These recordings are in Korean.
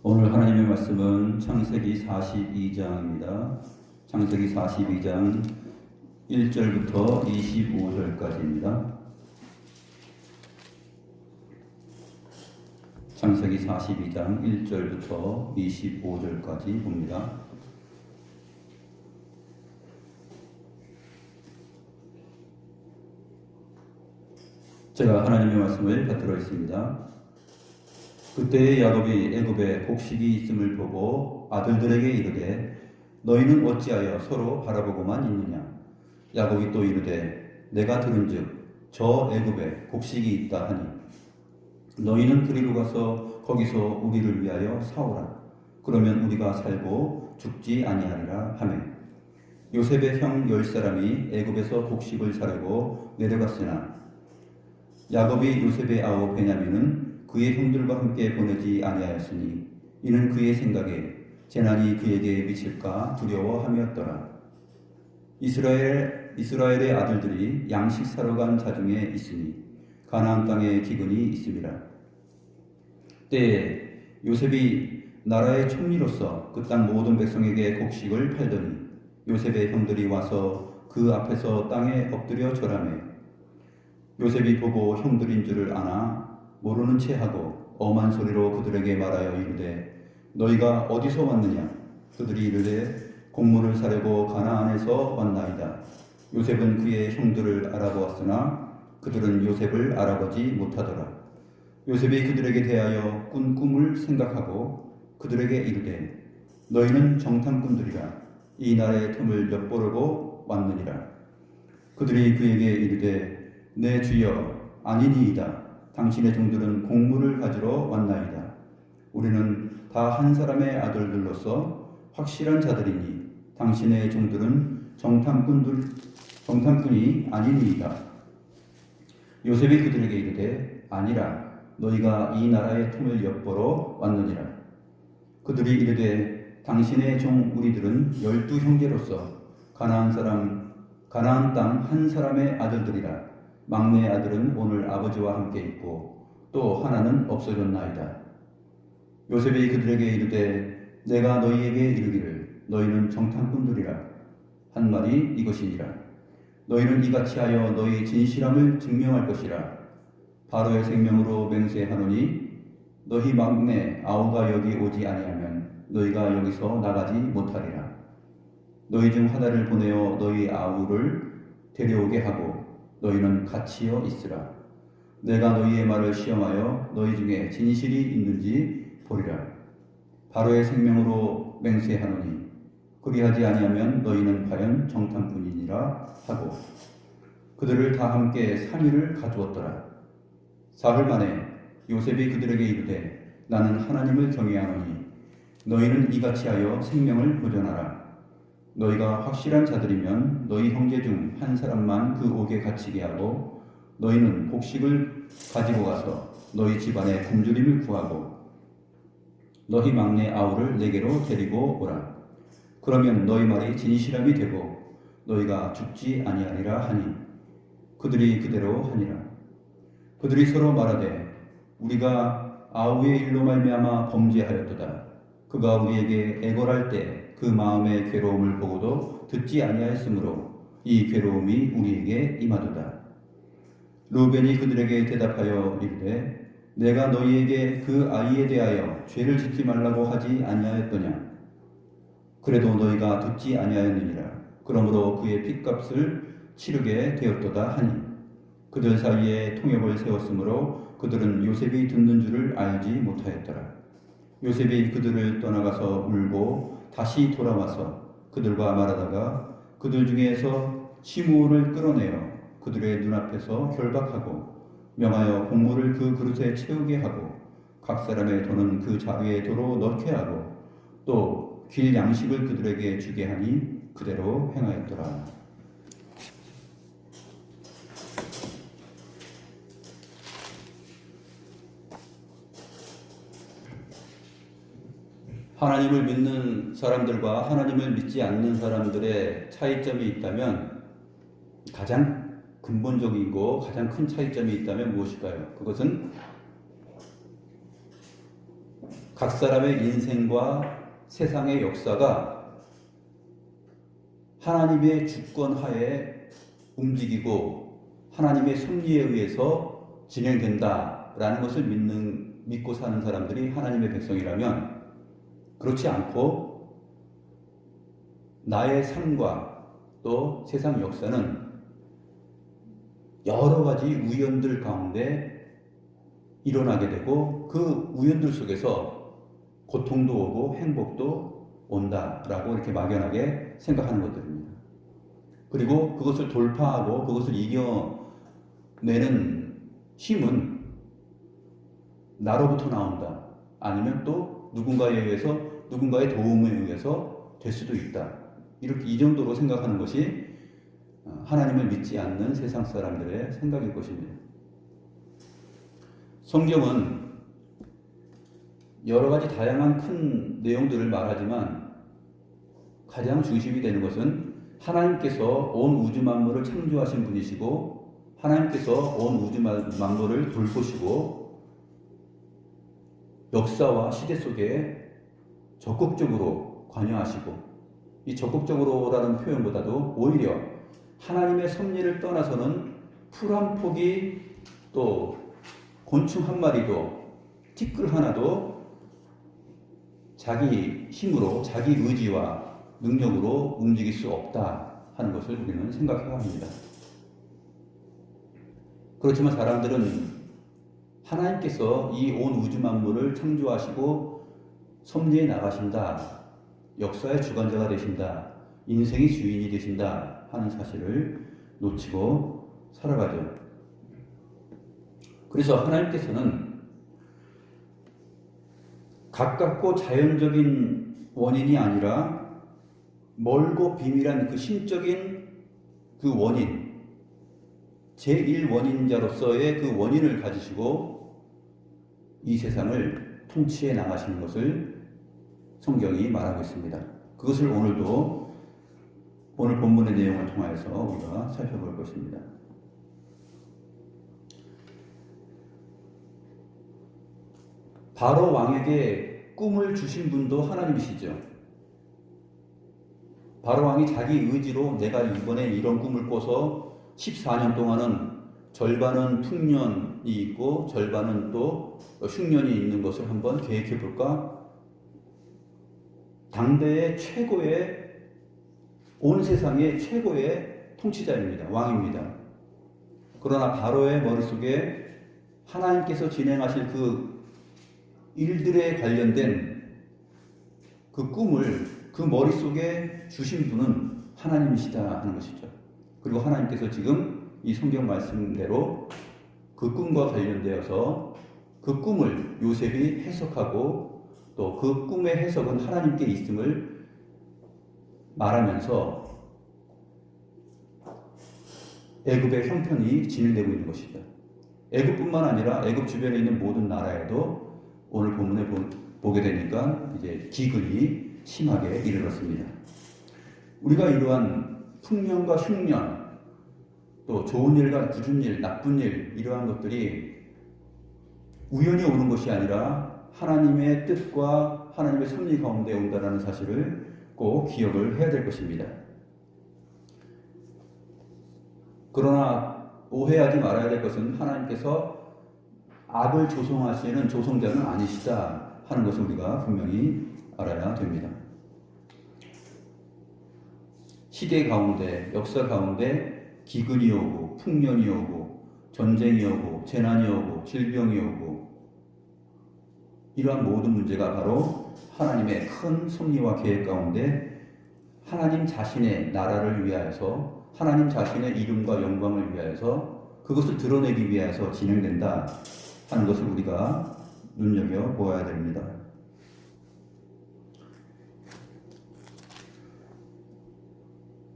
오늘 하나님의 말씀은 창세기 42장입니다. 창세기 42장 1절부터 25절까지입니다. 창세기 42장 1절부터 25절까지 봅니다. 제가 하나님의 말씀을 받들어 있습니다. 그때 야곱이 애굽에 곡식이 있음을 보고 아들들에게 이르되 너희는 어찌하여 서로 바라보고만 있느냐. 야곱이 또 이르되 내가 들은즉 저 애굽에 곡식이 있다 하니 너희는 그리로 가서 거기서 우리를 위하여 사오라. 그러면 우리가 살고 죽지 아니하리라 하매 요셉의 형 10사람이 애굽에서 곡식을 사려고 내려갔으나 야곱이 요셉의 아우 베냐민은 그의 형들과 함께 보내지 아니하였으니 이는 그의 생각에 재난이 그에게 미칠까 두려워함이었더라. 이스라엘의 아들들이 양식 사러 간 자중에 있으니 가나안 땅에 기근이 있음이라. 때에 요셉이 나라의 총리로서 그 땅 모든 백성에게 곡식을 팔더니 요셉의 형들이 와서 그 앞에서 땅에 엎드려 절하매 요셉이 보고 형들인 줄을 아나 모르는 채 하고 엄한 소리로 그들에게 말하여 이르되 너희가 어디서 왔느냐. 그들이 이르되 곡물을 사려고 가나안에서 왔나이다. 요셉은 그의 형들을 알아보았으나 그들은 요셉을 알아보지 못하더라. 요셉이 그들에게 대하여 꾼 꿈을 생각하고 그들에게 이르되 너희는 정탐꾼들이라. 이 날의 틈을 엿보려고 왔느니라. 그들이 그에게 이르되 내 주여 아니니이다. 당신의 종들은 곡물을 가지러 왔나이다. 우리는 다 한 사람의 아들들로서 확실한 자들이니 당신의 종들은 정탐꾼이 아니니이다. 요셉이 그들에게 이르되 아니라 너희가 이 나라의 틈을 엿보러 왔느니라. 그들이 이르되 당신의 종 우리들은 12 형제로서 가나안 땅 한 사람의 아들들이라. 막내 아들은 오늘 아버지와 함께 있고 또 하나는 없어졌나이다. 요셉이 그들에게 이르되 내가 너희에게 이르기를 너희는 정탐꾼들이라 한 말이 이것이니라. 너희는 이같이 하여 너희 진실함을 증명할 것이라. 바로의 생명으로 맹세하노니 너희 막내 아우가 여기 오지 아니하면 너희가 여기서 나가지 못하리라. 너희 중 하나를 보내어 너희 아우를 데려오게 하고 너희는 갇히어 있으라. 내가 너희의 말을 시험하여 너희 중에 진실이 있는지 보리라. 바로의 생명으로 맹세하노니 그리하지 아니하면 너희는 과연 정탐꾼이니라 하고 그들을 다 함께 3일을 가두었더라. 사흘 만에 요셉이 그들에게 이르되 나는 하나님을 경외하노니 너희는 이같이 하여 생명을 보존하라. 너희가 확실한 자들이면 너희 형제 중 한 사람만 그 옥에 갇히게 하고 너희는 곡식을 가지고 가서 너희 집안에 굶주림을 구하고 너희 막내 아우를 내게로 데리고 오라. 그러면 너희 말이 진실함이 되고 너희가 죽지 아니하리라 하니 그들이 그대로 하니라. 그들이 서로 말하되 우리가 아우의 일로 말미암아 범죄하였도다. 그가 우리에게 애걸할 때 그 마음의 괴로움을 보고도 듣지 아니하였으므로 이 괴로움이 우리에게 임하도다. 루벤이 그들에게 대답하여 이르되 내가 너희에게 그 아이에 대하여 죄를 짓지 말라고 하지 아니하였더냐. 그래도 너희가 듣지 아니하였느니라. 그러므로 그의 핏값을 치르게 되었도다 하니 그들 사이에 통역을 세웠으므로 그들은 요셉이 듣는 줄을 알지 못하였더라. 요셉이 그들을 떠나가서 울고 다시 돌아와서 그들과 말하다가 그들 중에서 시므온을 끌어내어 그들의 눈앞에서 결박하고 명하여 곡물을 그 그릇에 채우게 하고 각 사람의 돈은 그 자루에 도로 넣게 하고 또 길 양식을 그들에게 주게 하니 그대로 행하였더라. 하나님을 믿는 사람들과 하나님을 믿지 않는 사람들의 차이점이 있다면 가장 근본적이고 가장 큰 차이점이 있다면 무엇일까요? 그것은 각 사람의 인생과 세상의 역사가 하나님의 주권하에 움직이고 하나님의 섭리에 의해서 진행된다라는 것을 믿고 사는 사람들이 하나님의 백성이라면, 그렇지 않고 나의 삶과 또 세상 역사는 여러 가지 우연들 가운데 일어나게 되고 그 우연들 속에서 고통도 오고 행복도 온다라고 이렇게 막연하게 생각하는 것들입니다. 그리고 그것을 돌파하고 그것을 이겨내는 힘은 나로부터 나온다. 아니면 또 누군가에 의해서, 누군가의 도움에 의해서 될 수도 있다. 이렇게 이 정도로 생각하는 것이 하나님을 믿지 않는 세상 사람들의 생각일 것입니다. 성경은 여러 가지 다양한 큰 내용들을 말하지만 가장 중심이 되는 것은 하나님께서 온 우주 만물을 창조하신 분이시고 하나님께서 온 우주 만물을 돌보시고 역사와 시대 속에 적극적으로 관여하시고, 이 적극적으로라는 표현보다도 오히려 하나님의 섭리를 떠나서는 풀 한 폭이 또 곤충 한 마리도 티끌 하나도 자기 힘으로 자기 의지와 능력으로 움직일 수 없다 하는 것을 우리는 생각해야 합니다. 그렇지만 사람들은 하나님께서 이 온 우주 만물을 창조하시고 섭리에 나가신다, 역사의 주관자가 되신다, 인생의 주인이 되신다 하는 사실을 놓치고 살아가죠. 그래서 하나님께서는 가깝고 자연적인 원인이 아니라 멀고 비밀한 그 신적인 그 원인, 제1원인자로서의 그 원인을 가지시고 이 세상을 통치해 나가시는 것을 성경이 말하고 있습니다. 그것을 오늘도 오늘 본문의 내용을 통해서 우리가 살펴볼 것입니다. 바로 왕에게 꿈을 주신 분도 하나님이시죠. 바로 왕이 자기 의지로 내가 이번에 이런 꿈을 꿔서 14년 동안은 절반은 풍년이 있고 절반은 또 흉년이 있는 것을 한번 계획해 볼까? 당대의 최고의, 온 세상의 최고의 통치자입니다. 왕입니다. 그러나 바로의 머릿속에 하나님께서 진행하실 그 일들에 관련된 그 꿈을 그 머릿속에 주신 분은 하나님이시다 하는 것이죠. 그리고 하나님께서 지금 이 성경 말씀대로 그 꿈과 관련되어서 그 꿈을 요셉이 해석하고 또 그 꿈의 해석은 하나님께 있음을 말하면서 애굽의 형편이 진행되고 있는 것이죠. 애굽뿐만 아니라 애굽 주변에 있는 모든 나라에도 오늘 본문에 보게 되니까 이제 기근이 심하게 이르렀습니다. 우리가 이러한 풍년과 흉년, 또 좋은 일과 굳은 일, 나쁜 일, 이러한 것들이 우연히 오는 것이 아니라 하나님의 뜻과 하나님의 섭리 가운데 온다는 사실을 꼭 기억을 해야 될 것입니다. 그러나 오해하지 말아야 될 것은 하나님께서 악을 조성하시는 조성자는 아니시다 하는 것을 우리가 분명히 알아야 됩니다. 시대 가운데, 역사 가운데 기근이 오고 풍년이 오고 전쟁이 오고 재난이 오고 질병이 오고 이러한 모든 문제가 바로 하나님의 큰 섭리와 계획 가운데 하나님 자신의 나라를 위하여서, 하나님 자신의 이름과 영광을 위하여서, 그것을 드러내기 위해서 진행된다 하는 것을 우리가 눈여겨보아야 됩니다.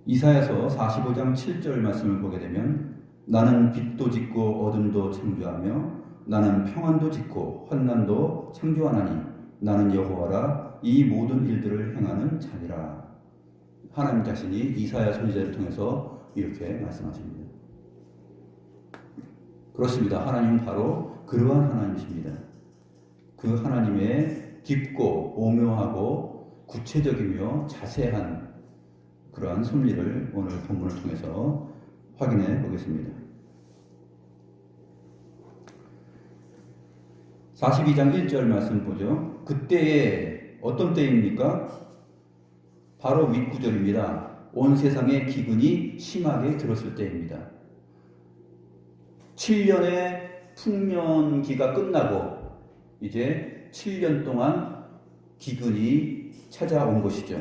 이사야서 45장 7절 말씀을 보게 되면 나는 빛도 짓고 어둠도 창조하며 나는 평안도 짓고 환난도 창조하나니 나는 여호와라 이 모든 일들을 행하는 자니라. 하나님 자신이 이사야 선지자를 통해서 이렇게 말씀하십니다. 그렇습니다. 하나님은 바로 그러한 하나님이십니다. 그 하나님의 깊고 오묘하고 구체적이며 자세한 그러한 섭리를 오늘 본문을 통해서 확인해 보겠습니다. 42장 1절 말씀 보죠. 그때에 어떤 때입니까? 바로 윗구절입니다. 온 세상의 기근이 심하게 들었을 때입니다. 7년의 풍년기가 끝나고 이제 7년 동안 기근이 찾아온 것이죠.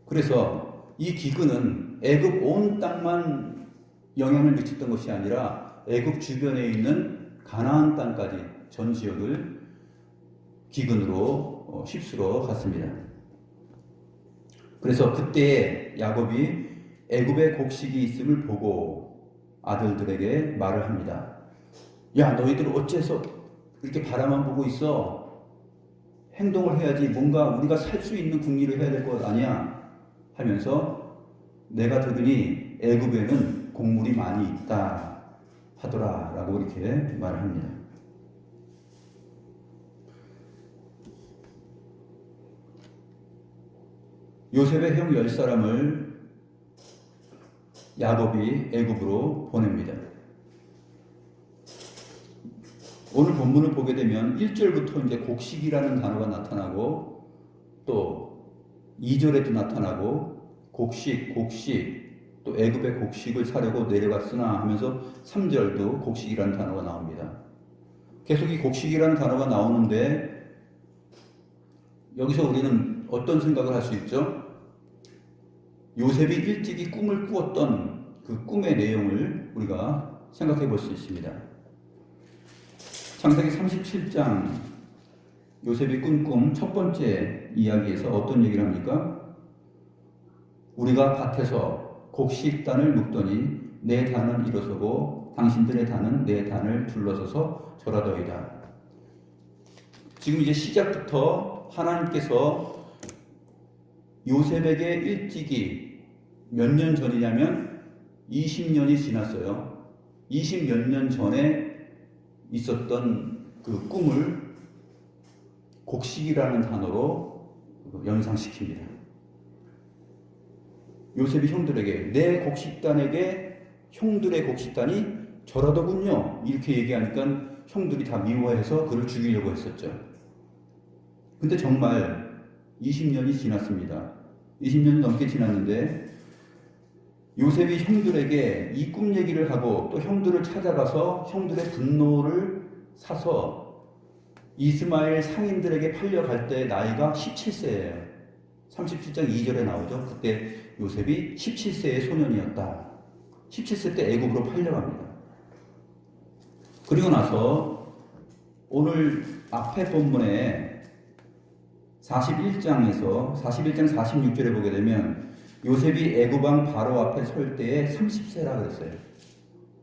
그래서 이 기근은 애굽 온 땅만 영향을 미쳤던 것이 아니라 애굽 주변에 있는 가나안 땅까지 전 지역을 기근으로 휩쓸어 갔습니다. 그래서 그때 야곱이 애굽에 곡식이 있음을 보고 아들들에게 말을 합니다. 야, 너희들 어째서 이렇게 바라만 보고 있어? 행동을 해야지. 뭔가 우리가 살 수 있는 국리를 해야 될 것 아니야? 하면서 내가 들으니 애굽에는 곡물이 많이 있다 하더라 라고 이렇게 말을 합니다. 요셉의 형 10사람을 야곱이 애굽으로 보냅니다. 오늘 본문을 보게 되면 1절부터 이제 곡식이라는 단어가 나타나고 또 2절에도 나타나고 곡식 또 애굽의 곡식을 사려고 내려갔으나 하면서 3절도 곡식이라는 단어가 나옵니다. 계속 이 곡식이라는 단어가 나오는데 여기서 우리는 어떤 생각을 할 수 있죠? 요셉이 일찍이 꿈을 꾸었던 그 꿈의 내용을 우리가 생각해 볼 수 있습니다. 창세기 37장 요셉이 꾼 꿈 첫 번째 이야기에서 어떤 얘기를 합니까? 우리가 밭에서 곡식단을 묶더니 내 단은 일어서고 당신들의 단은 내 단을 둘러서서 절하더이다. 지금 이제 시작부터 하나님께서 요셉에게 일찍이 몇 년 전이냐면 20년이 지났어요. 20몇 년 전에 있었던 그 꿈을 곡식이라는 단어로 연상시킵니다. 요셉이 형들에게 내 곡식단에게 형들의 곡식단이 절하더군요. 이렇게 얘기하니까 형들이 다 미워해서 그를 죽이려고 했었죠. 근데 정말 20년이 지났습니다. 20년이 넘게 지났는데 요셉이 형들에게 이 꿈 얘기를 하고 또 형들을 찾아가서 형들의 분노를 사서 이스마엘 상인들에게 팔려갈 때 나이가 17세예요. 37장 2절에 나오죠. 그때 요셉이 17세의 소년이었다. 17세 때 애굽으로 팔려갑니다. 그리고 나서 오늘 앞에 본문에 41장 46절에 보게 되면 요셉이 애굽왕 바로 앞에 설 때에 30세라 그랬어요.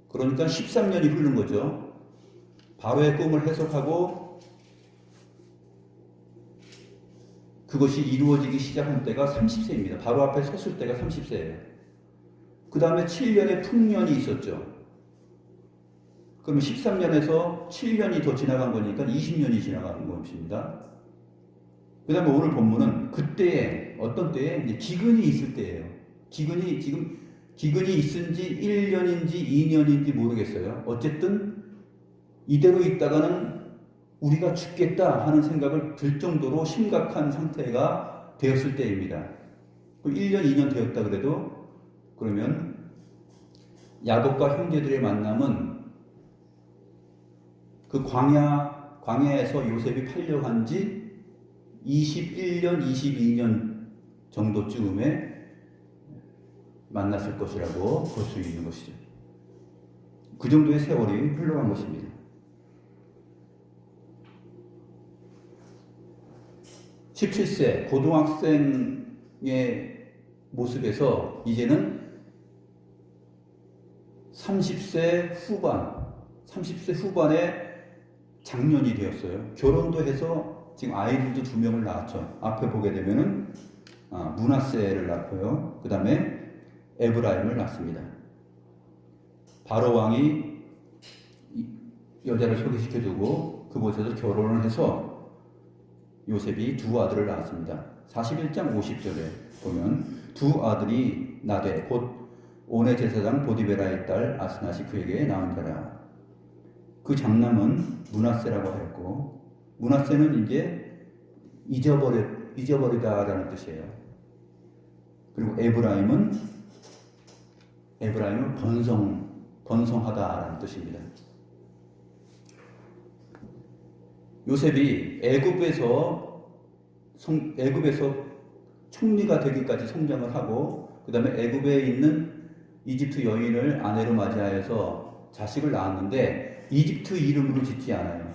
그러니까 13년이 흐른 거죠. 바로의 꿈을 해석하고 그것이 이루어지기 시작한 때가 30세입니다. 바로 앞에 섰을 때가 30세예요. 그 다음에 7년의 풍년이 있었죠. 그러면 13년에서 7년이 더 지나간 거니까 20년이 지나간 것입니다. 그 다음에 오늘 본문은 그때에 어떤 때에 이제 기근이 있을 때예요. 기근이 있은지 1년인지 2년인지 모르겠어요. 어쨌든 이대로 있다가는 우리가 죽겠다 하는 생각을 들 정도로 심각한 상태가 되었을 때입니다. 1년, 2년 되었다 그래도 그러면 야곱과 형제들의 만남은 그 광야에서 요셉이 팔려간 지 21년, 22년 정도쯤에 만났을 것이라고 볼 수 있는 것이죠. 그 정도의 세월이 흘러간 것입니다. 17세 고등학생의 모습에서 이제는 30세 후반의 장년이 되었어요. 결혼도 해서 지금 아이들도 2명을 낳았죠. 앞에 보게 되면은 므낫세를 낳고요. 그 다음에 에브라임을 낳습니다. 바로 왕이 여자를 소개시켜주고 그곳에서 결혼을 해서 요셉이 두 아들을 낳았습니다. 41장 50절에 보면 두 아들이 나되 곧 온의 제사장 보디베라의 딸 아스낫이 그에게 낳은 자라. 그 장남은 므낫세라고 하였고, 므낫세는 이제 잊어버리다라는 뜻이에요. 그리고 에브라임은 번성하다라는 뜻입니다. 요셉이 애굽에서 총리가 되기까지 성장을 하고, 그 다음에 애굽에 있는 이집트 여인을 아내로 맞이하여서 자식을 낳았는데 이집트 이름으로 짓지 않아요.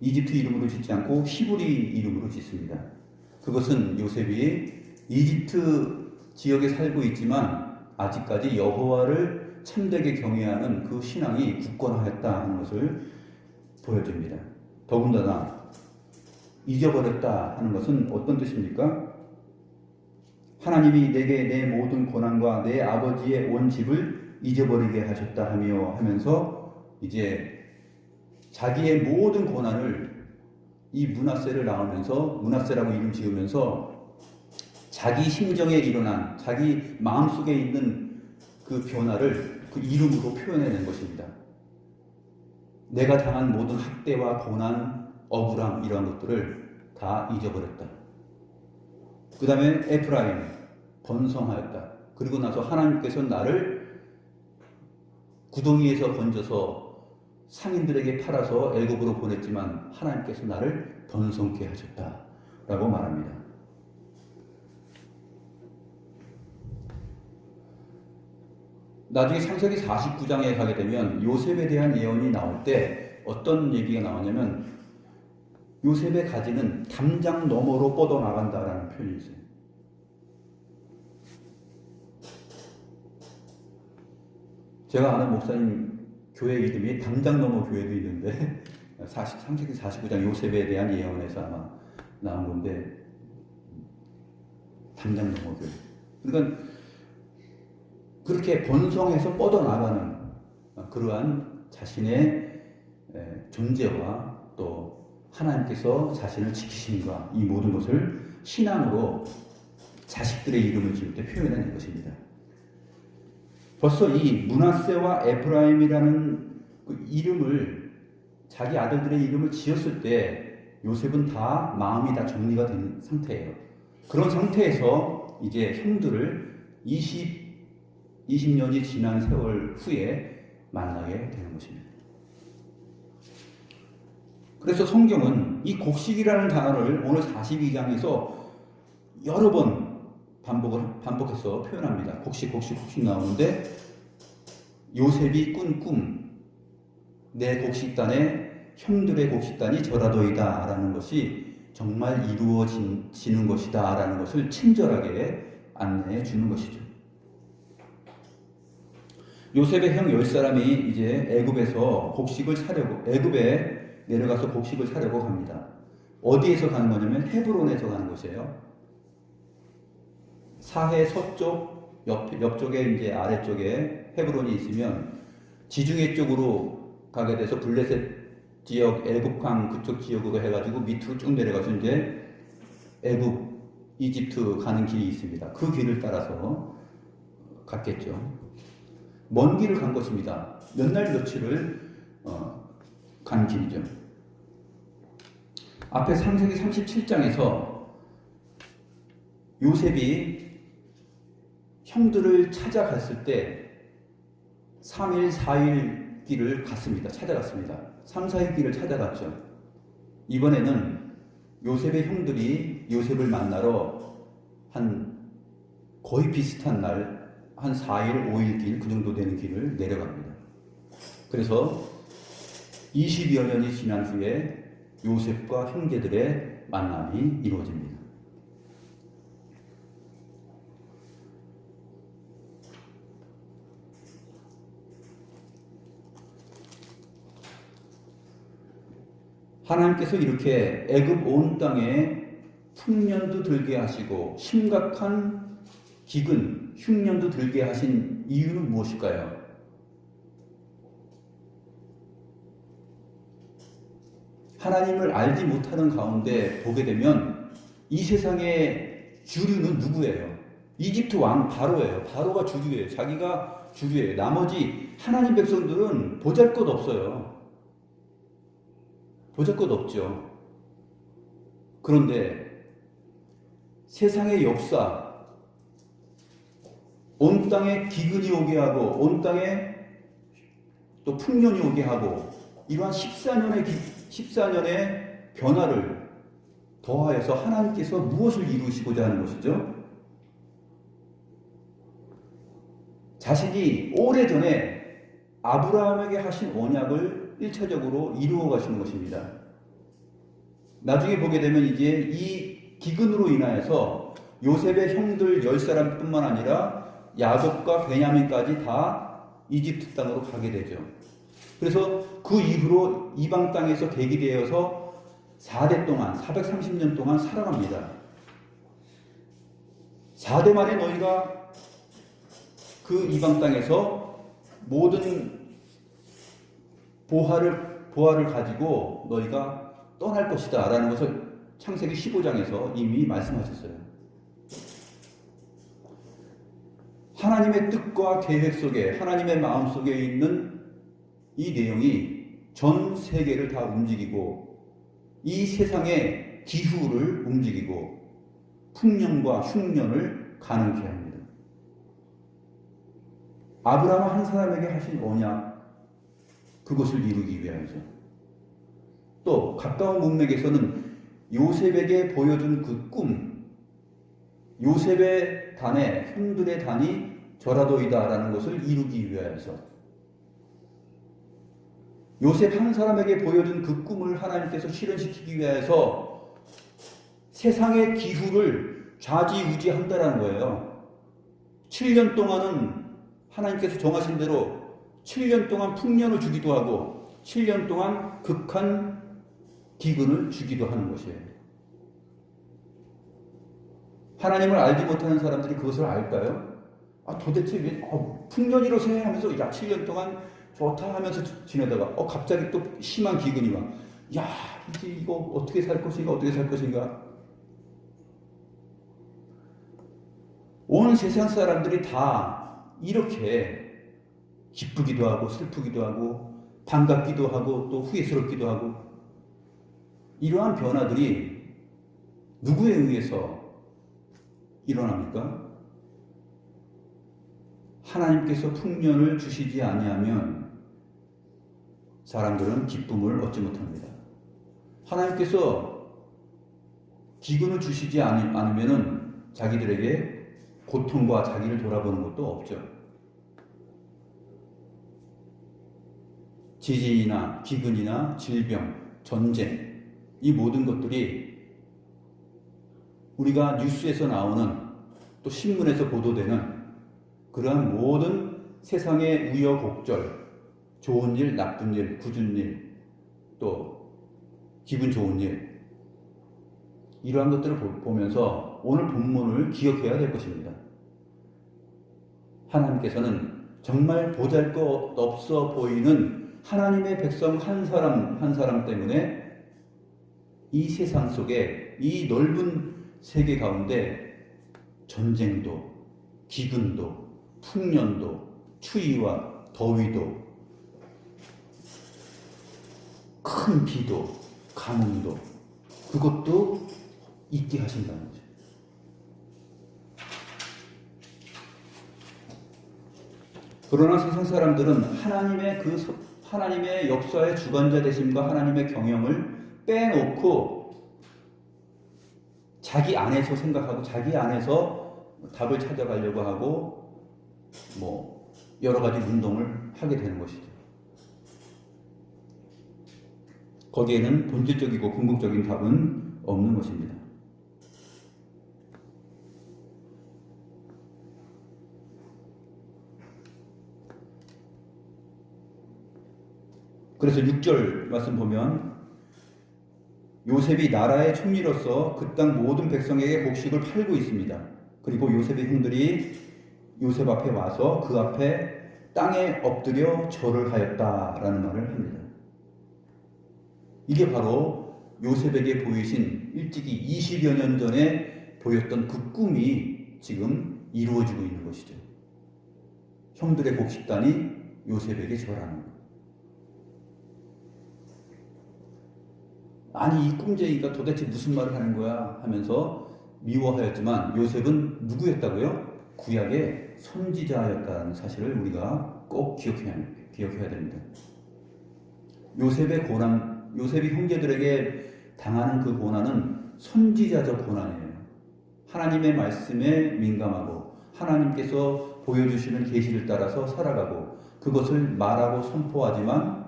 이집트 이름으로 짓지 않고 히브리 이름으로 짓습니다. 그것은 요셉이 이집트 지역에 살고 있지만 아직까지 여호와를 참되게 경외하는 그 신앙이 굳건하였다 하는 것을 보여줍니다. 더군다나 잊어버렸다 하는 것은 어떤 뜻입니까? 하나님이 내게 내 모든 고난과 내 아버지의 온 집을 잊어버리게 하셨다 하면서 이제 자기의 모든 고난을 이 므낫세를 낳으면서, 므낫세라고 이름 지으면서 자기 심정에 일어난, 자기 마음속에 있는 그 변화를 그 이름으로 표현해낸 것입니다. 내가 당한 모든 학대와 고난, 억울함 이런 것들을 다 잊어버렸다. 그 다음에 에프라임, 번성하였다. 그리고 나서 하나님께서 나를 구덩이에서 건져서 상인들에게 팔아서 애굽으로 보냈지만 하나님께서 나를 번성케 하셨다라고 말합니다. 나중에 창세기 49장에 가게 되면 요셉에 대한 예언이 나올 때 어떤 얘기가 나오냐면 요셉의 가지는 담장 너머로 뻗어나간다라는 표현이 있어요. 제가 아는 목사님 교회 이름이 담장 너머 교회도 있는데 창세기 49장 요셉에 대한 예언에서 아마 나온 건데 담장 너머 교회. 그러니까 그렇게 번성해서 뻗어나가는 그러한 자신의 존재와 또 하나님께서 자신을 지키심과 이 모든 것을 신앙으로 자식들의 이름을 지을 때 표현하는 것입니다. 벌써 이 므낫세와 에프라임이라는 그 이름을, 자기 아들들의 이름을 지었을 때 요셉은 다 마음이 다 정리가 된 상태예요. 그런 상태에서 이제 형들을 20년이 지난 세월 후에 만나게 되는 것입니다. 그래서 성경은 이 곡식이라는 단어를 오늘 42장에서 여러 번 반복해서 표현합니다. 곡식 나오는데 요셉이 꾼 꿈, 내 곡식단에 형들의 곡식단이 저라도이다 라는 것이 정말 이루어지는 것이다 라는 것을 친절하게 안내해 주는 것이죠. 요셉의 형 10사람이 이제 애굽에 내려가서 곡식을 사려고 갑니다. 어디에서 가는 거냐면 헤브론에서 가는 곳이에요. 사해 서쪽 옆쪽에 이제 아래쪽에 헤브론이 있으면 지중해 쪽으로 가게 돼서 블레셋 지역, 애굽강 그쪽 지역으로 해가지고 밑으로 쭉 내려가서 이제 애굽, 이집트 가는 길이 있습니다. 그 길을 따라서 갔겠죠. 먼 길을 간 것입니다. 몇 날 며칠을 간 길이죠. 앞에 창세기 37장에서 요셉이 형들을 찾아갔을 때 3일, 4일 길을 갔습니다. 찾아갔습니다. 3, 4일 길을 찾아갔죠. 이번에는 요셉의 형들이 요셉을 만나러 거의 비슷한 날, 한 4일, 5일 길, 그 정도 되는 길을 내려갑니다. 그래서 20여 년이 지난 후에 요셉과 형제들의 만남이 이루어집니다. 하나님께서 이렇게 애굽 온 땅에 흉년도 들게 하시고 심각한 기근, 흉년도 들게 하신 이유는 무엇일까요? 하나님을 알지 못하는 가운데 보게 되면 이 세상의 주류는 누구예요? 이집트 왕 바로예요. 바로가 주류예요. 자기가 주류예요. 나머지 하나님 백성들은 보잘것없어요. 보잘것없죠. 그런데 세상의 역사, 온 땅에 기근이 오게 하고 온 땅에 또 풍년이 오게 하고 이러한 14년의 변화를 더하여서 하나님께서 무엇을 이루시고자 하는 것이죠? 자신이 오래전에 아브라함에게 하신 언약을 1차적으로 이루어 가시는 것입니다. 나중에 보게 되면 이제 이 기근으로 인하여서 요셉의 형들 10사람뿐만 아니라 야곱과 베냐민까지 다 이집트 땅으로 가게 되죠. 그래서 그 이후로 이방 땅에서 계기되어서 4대 동안 430년 동안 살아갑니다. 4대 말에 너희가 그 이방 땅에서 모든 보화를 가지고 너희가 떠날 것이다 라는 것을 창세기 15장에서 이미 말씀하셨어요. 하나님의 뜻과 계획 속에, 하나님의 마음 속에 있는 이 내용이 전 세계를 다 움직이고 이 세상의 기후를 움직이고 풍년과 흉년을 가능케 합니다. 아브라함 한 사람에게 하신 언약, 그것을 이루기 위하여서 또 가까운 문맥에서는 요셉에게 보여준 그 꿈, 요셉의 단에, 형들의 단이 저라도이다 라는 것을 이루기 위하여서 요셉 한 사람에게 보여준 그 꿈을 하나님께서 실현시키기 위해서 세상의 기후를 좌지우지한다라는 거예요. 7년 동안은 하나님께서 정하신 대로 7년 동안 풍년을 주기도 하고 7년 동안 극한 기근을 주기도 하는 것이에요. 하나님을 알지 못하는 사람들이 그것을 알까요? 도대체 왜 풍년이로서 해 하면서 7년 동안 좋다 하면서 지내다가 갑자기 또 심한 기근이 와. 이제 이거 어떻게 살 것인가? 온 세상 사람들이 다 이렇게 기쁘기도 하고 슬프기도 하고 반갑기도 하고 또 후회스럽기도 하고 이러한 변화들이 누구에 의해서 일어납니까? 하나님께서 풍년을 주시지 아니하면 사람들은 기쁨을 얻지 못합니다. 하나님께서 기근을 주시지 않으면 자기들에게 고통과 자기를 돌아보는 것도 없죠. 지진이나 기근이나 질병, 전쟁, 이 모든 것들이 우리가 뉴스에서 나오는 또 신문에서 보도되는 그러한 모든 세상의 우여곡절, 좋은 일, 나쁜 일, 굳은 일, 또 기분 좋은 일, 이러한 것들을 보면서 오늘 본문을 기억해야 될 것입니다. 하나님께서는 정말 보잘것없어 보이는 하나님의 백성 한 사람 한 사람 때문에 이 세상 속에, 이 넓은 세계 가운데 전쟁도, 기근도, 풍년도, 추위와 더위도, 큰 비도, 가뭄도, 그것도 있게 하신다는 거죠. 그러나 세상 사람들은 하나님의 역사의 주관자 되심과 하나님의 경영을 빼놓고 자기 안에서 생각하고 자기 안에서 답을 찾아가려고 하고 여러 가지 운동을 하게 되는 것이죠. 거기에는 본질적이고 궁극적인 답은 없는 것입니다. 그래서 6절 말씀 보면 요셉이 나라의 총리로서 그 땅 모든 백성에게 곡식을 팔고 있습니다. 그리고 요셉의 형들이 요셉 앞에 와서 그 앞에 땅에 엎드려 절을 하였다라는 말을 합니다. 이게 바로 요셉에게 보이신 일찍이 20여 년 전에 보였던 그 꿈이 지금 이루어지고 있는 것이죠. 형들의 곡식단이 요셉에게 절하는 것. 아니 이 꿈쟁이가 도대체 무슨 말을 하는 거야 하면서 미워하였지만 요셉은 누구였다고요? 구약의 선지자였다는 사실을 우리가 꼭 기억해야 됩니다. 요셉의 고난, 요셉이 형제들에게 당하는 그 고난은 선지자적 고난이에요. 하나님의 말씀에 민감하고 하나님께서 보여주시는 계시를 따라서 살아가고 그것을 말하고 선포하지만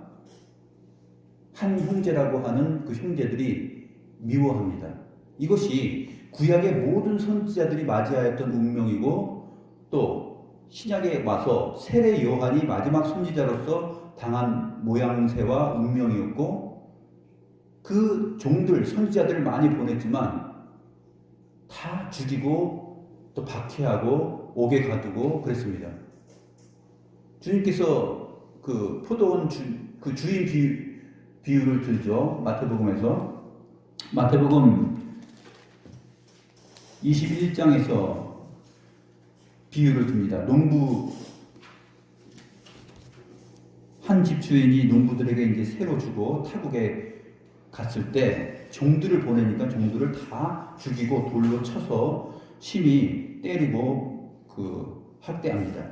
한 형제라고 하는 그 형제들이 미워합니다. 이것이 구약의 모든 선지자들이 맞이하였던 운명이고 또 신약에 와서 세례 요한이 마지막 선지자로서 당한 모양새와 운명이었고 그 종들, 선지자들을 많이 보냈지만 다 죽이고 또 박해하고 옥에 가두고 그랬습니다. 주님께서 그 포도원 그 주인 비유를 들죠. 마태복음에서. 마태복음 21장에서 비유를 듭니다. 한 집주인이 농부들에게 이제 새로 주고 타국에 갔을 때 종들을 보내니까 종들을 다 죽이고 돌로 쳐서 심히 때리고 학대합니다.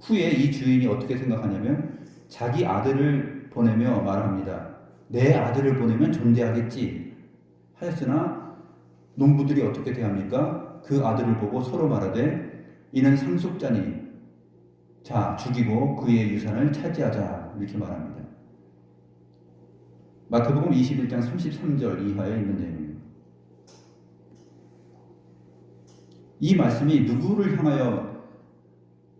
후에 이 주인이 어떻게 생각하냐면 자기 아들을 보내며 말합니다. 내 아들을 보내면 존대하겠지 하였으나 농부들이 어떻게 대합니까? 그 아들을 보고 서로 말하되 이는 상속자니 자 죽이고 그의 유산을 차지하자 이렇게 말합니다. 마태복음 21장 33절 이하에 있는 내용입니다. 이 말씀이 누구를 향하여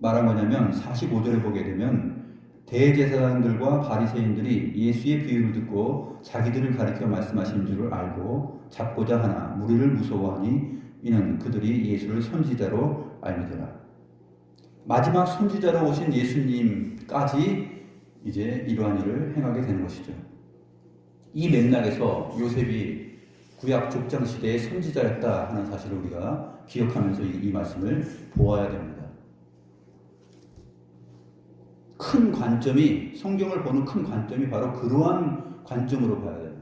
말한 거냐면 45절에 보게 되면 대제사장들과 바리새인들이 예수의 비유를 듣고 자기들을 가리켜 말씀하신 줄을 알고 잡고자 하나 무리를 무서워하니 이는 그들이 예수를 선지자로 알미더라. 마지막 선지자로 오신 예수님까지 이제 이러한 일을 행하게 되는 것이죠. 이 맥락에서 요셉이 구약 족장 시대의 선지자였다 하는 사실을 우리가 기억하면서 이 말씀을 보아야 됩니다. 큰 관점이, 성경을 보는 큰 관점이 바로 그러한 관점으로 봐야 돼요.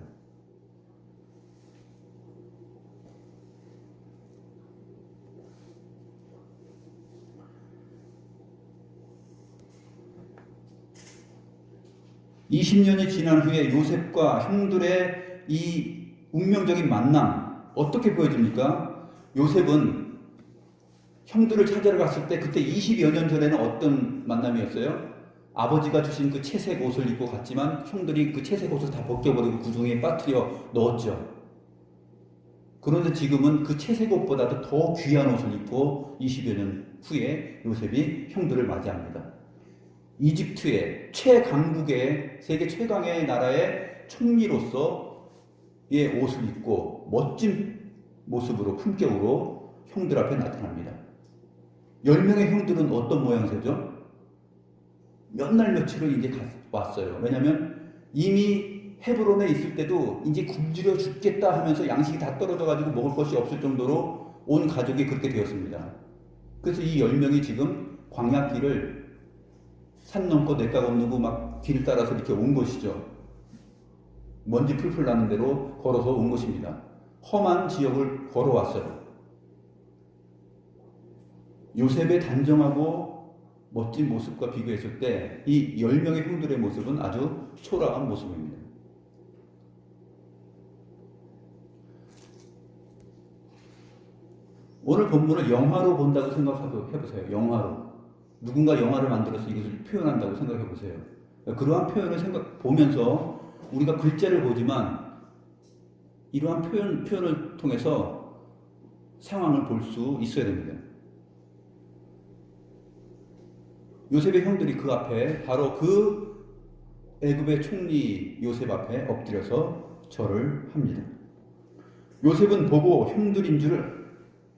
(20년이) 지난 후에 요셉과 형들의 이 운명적인 만남 어떻게 보여집니까? 요셉은 형들을 찾으러 갔을 때 그때 20여 년 전에는 어떤 만남이었어요? 아버지가 주신 그 채색 옷을 입고 갔지만 형들이 그 채색 옷을 다 벗겨버리고 구덩이에 빠뜨려 넣었죠. 그런데 지금은 그 채색 옷보다도 더 귀한 옷을 입고 20여 년 후에 요셉이 형들을 맞이합니다. 이집트의 최강국의 세계 최강의 나라의 총리로서의 옷을 입고 멋진 모습으로 품격으로 형들 앞에 나타납니다. 10명의 형들은 어떤 모양새죠? 몇 날 며칠을 이제 왔어요. 왜냐하면 이미 헤브론에 있을 때도 이제 굶주려 죽겠다 하면서 양식이 다 떨어져가지고 먹을 것이 없을 정도로 온 가족이 그렇게 되었습니다. 그래서 이 10명이 지금 광야길을 산 넘고 냇가 건너고 막 길 따라서 이렇게 온 것이죠. 먼지 풀풀 나는 대로 걸어서 온 것입니다. 험한 지역을 걸어왔어요. 요셉의 단정하고 멋진 모습과 비교했을 때 이 10명의 형들의 모습은 아주 초라한 모습입니다. 오늘 본문을 영화로 본다고 생각해보세요. 영화로. 누군가 영화를 만들어서 이것을 표현한다고 생각해보세요. 그러한 표현을 보면서 우리가 글자를 보지만 이러한 표현을 통해서 상황을 볼 수 있어야 됩니다. 요셉의 형들이 그 앞에 바로 그 애굽의 총리 요셉 앞에 엎드려서 절을 합니다. 요셉은 보고 형들인 줄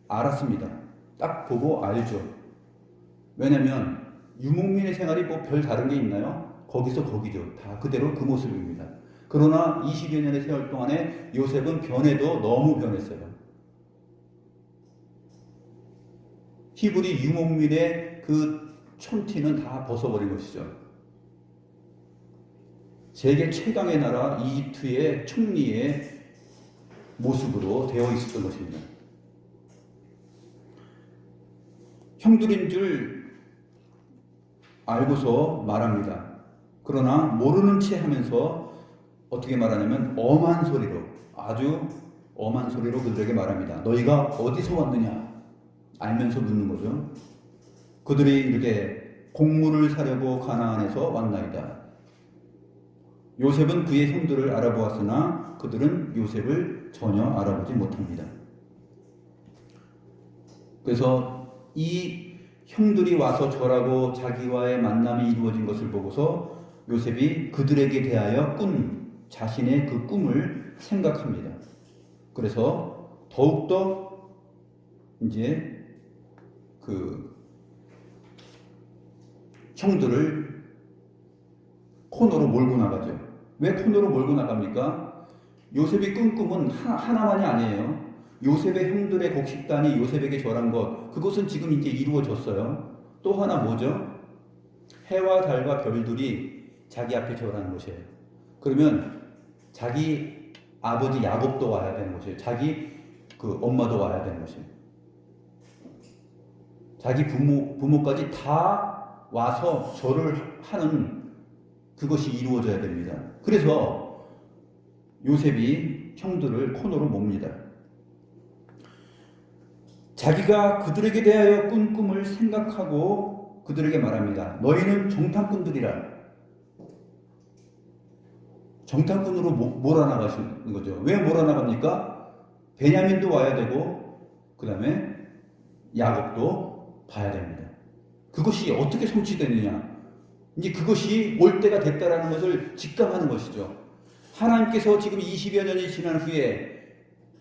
알았습니다. 딱 보고 알죠. 왜냐하면 유목민의 생활이 뭐 별 다른 게 있나요? 거기서 거기죠. 다 그대로 그 모습입니다. 그러나 20여 년의 세월 동안에 요셉은 변해도 너무 변했어요. 히브리 유목민의 그 촌티는 다 벗어버린 것이죠. 세계 최강의 나라 이집트의 총리의 모습으로 되어 있었던 것입니다. 형들인 줄 알고서 말합니다. 그러나 모르는 채 하면서 어떻게 말하냐면 엄한 소리로, 아주 엄한 소리로 그들에게 말합니다. 너희가 어디서 왔느냐? 알면서 묻는 거죠. 그들이 이렇게 곡물을 사려고 가나안에서 왔나이다. 요셉은 그의 형들을 알아보았으나 그들은 요셉을 전혀 알아보지 못합니다. 그래서 이 형들이 와서 절하고 자기와의 만남이 이루어진 것을 보고서 요셉이 그들에게 대하여 꾼 자신의 그 꿈을 생각합니다. 그래서 더욱더 이제 그 형들을 코너로 몰고 나가죠. 왜 코너로 몰고 나갑니까? 요셉이 꾼 꿈은 하나만이 아니에요. 요셉의 형들의 곡식단이 요셉에게 절한 것, 그것은 지금 이제 이루어졌어요. 또 하나 뭐죠? 해와 달과 별들이 자기 앞에 절하는 것이에요. 그러면 자기 아버지 야곱도 와야 되는 것이에요. 자기 그 엄마도 와야 되는 것이에요. 자기 부모까지 다 와서 절을 하는 그것이 이루어져야 됩니다. 그래서 요셉이 형들을 코너로 몹니다. 자기가 그들에게 대하여 꾼 꿈을 생각하고 그들에게 말합니다. 너희는 정탐꾼들이라. 정탐꾼으로 몰아나가시는 거죠. 왜 몰아나갑니까? 베냐민도 와야 되고 그 다음에 야곱도 봐야 됩니다. 그것이 어떻게 성취되느냐? 이제 그것이 올 때가 됐다라는 것을 직감하는 것이죠. 하나님께서 지금 20여 년이 지난 후에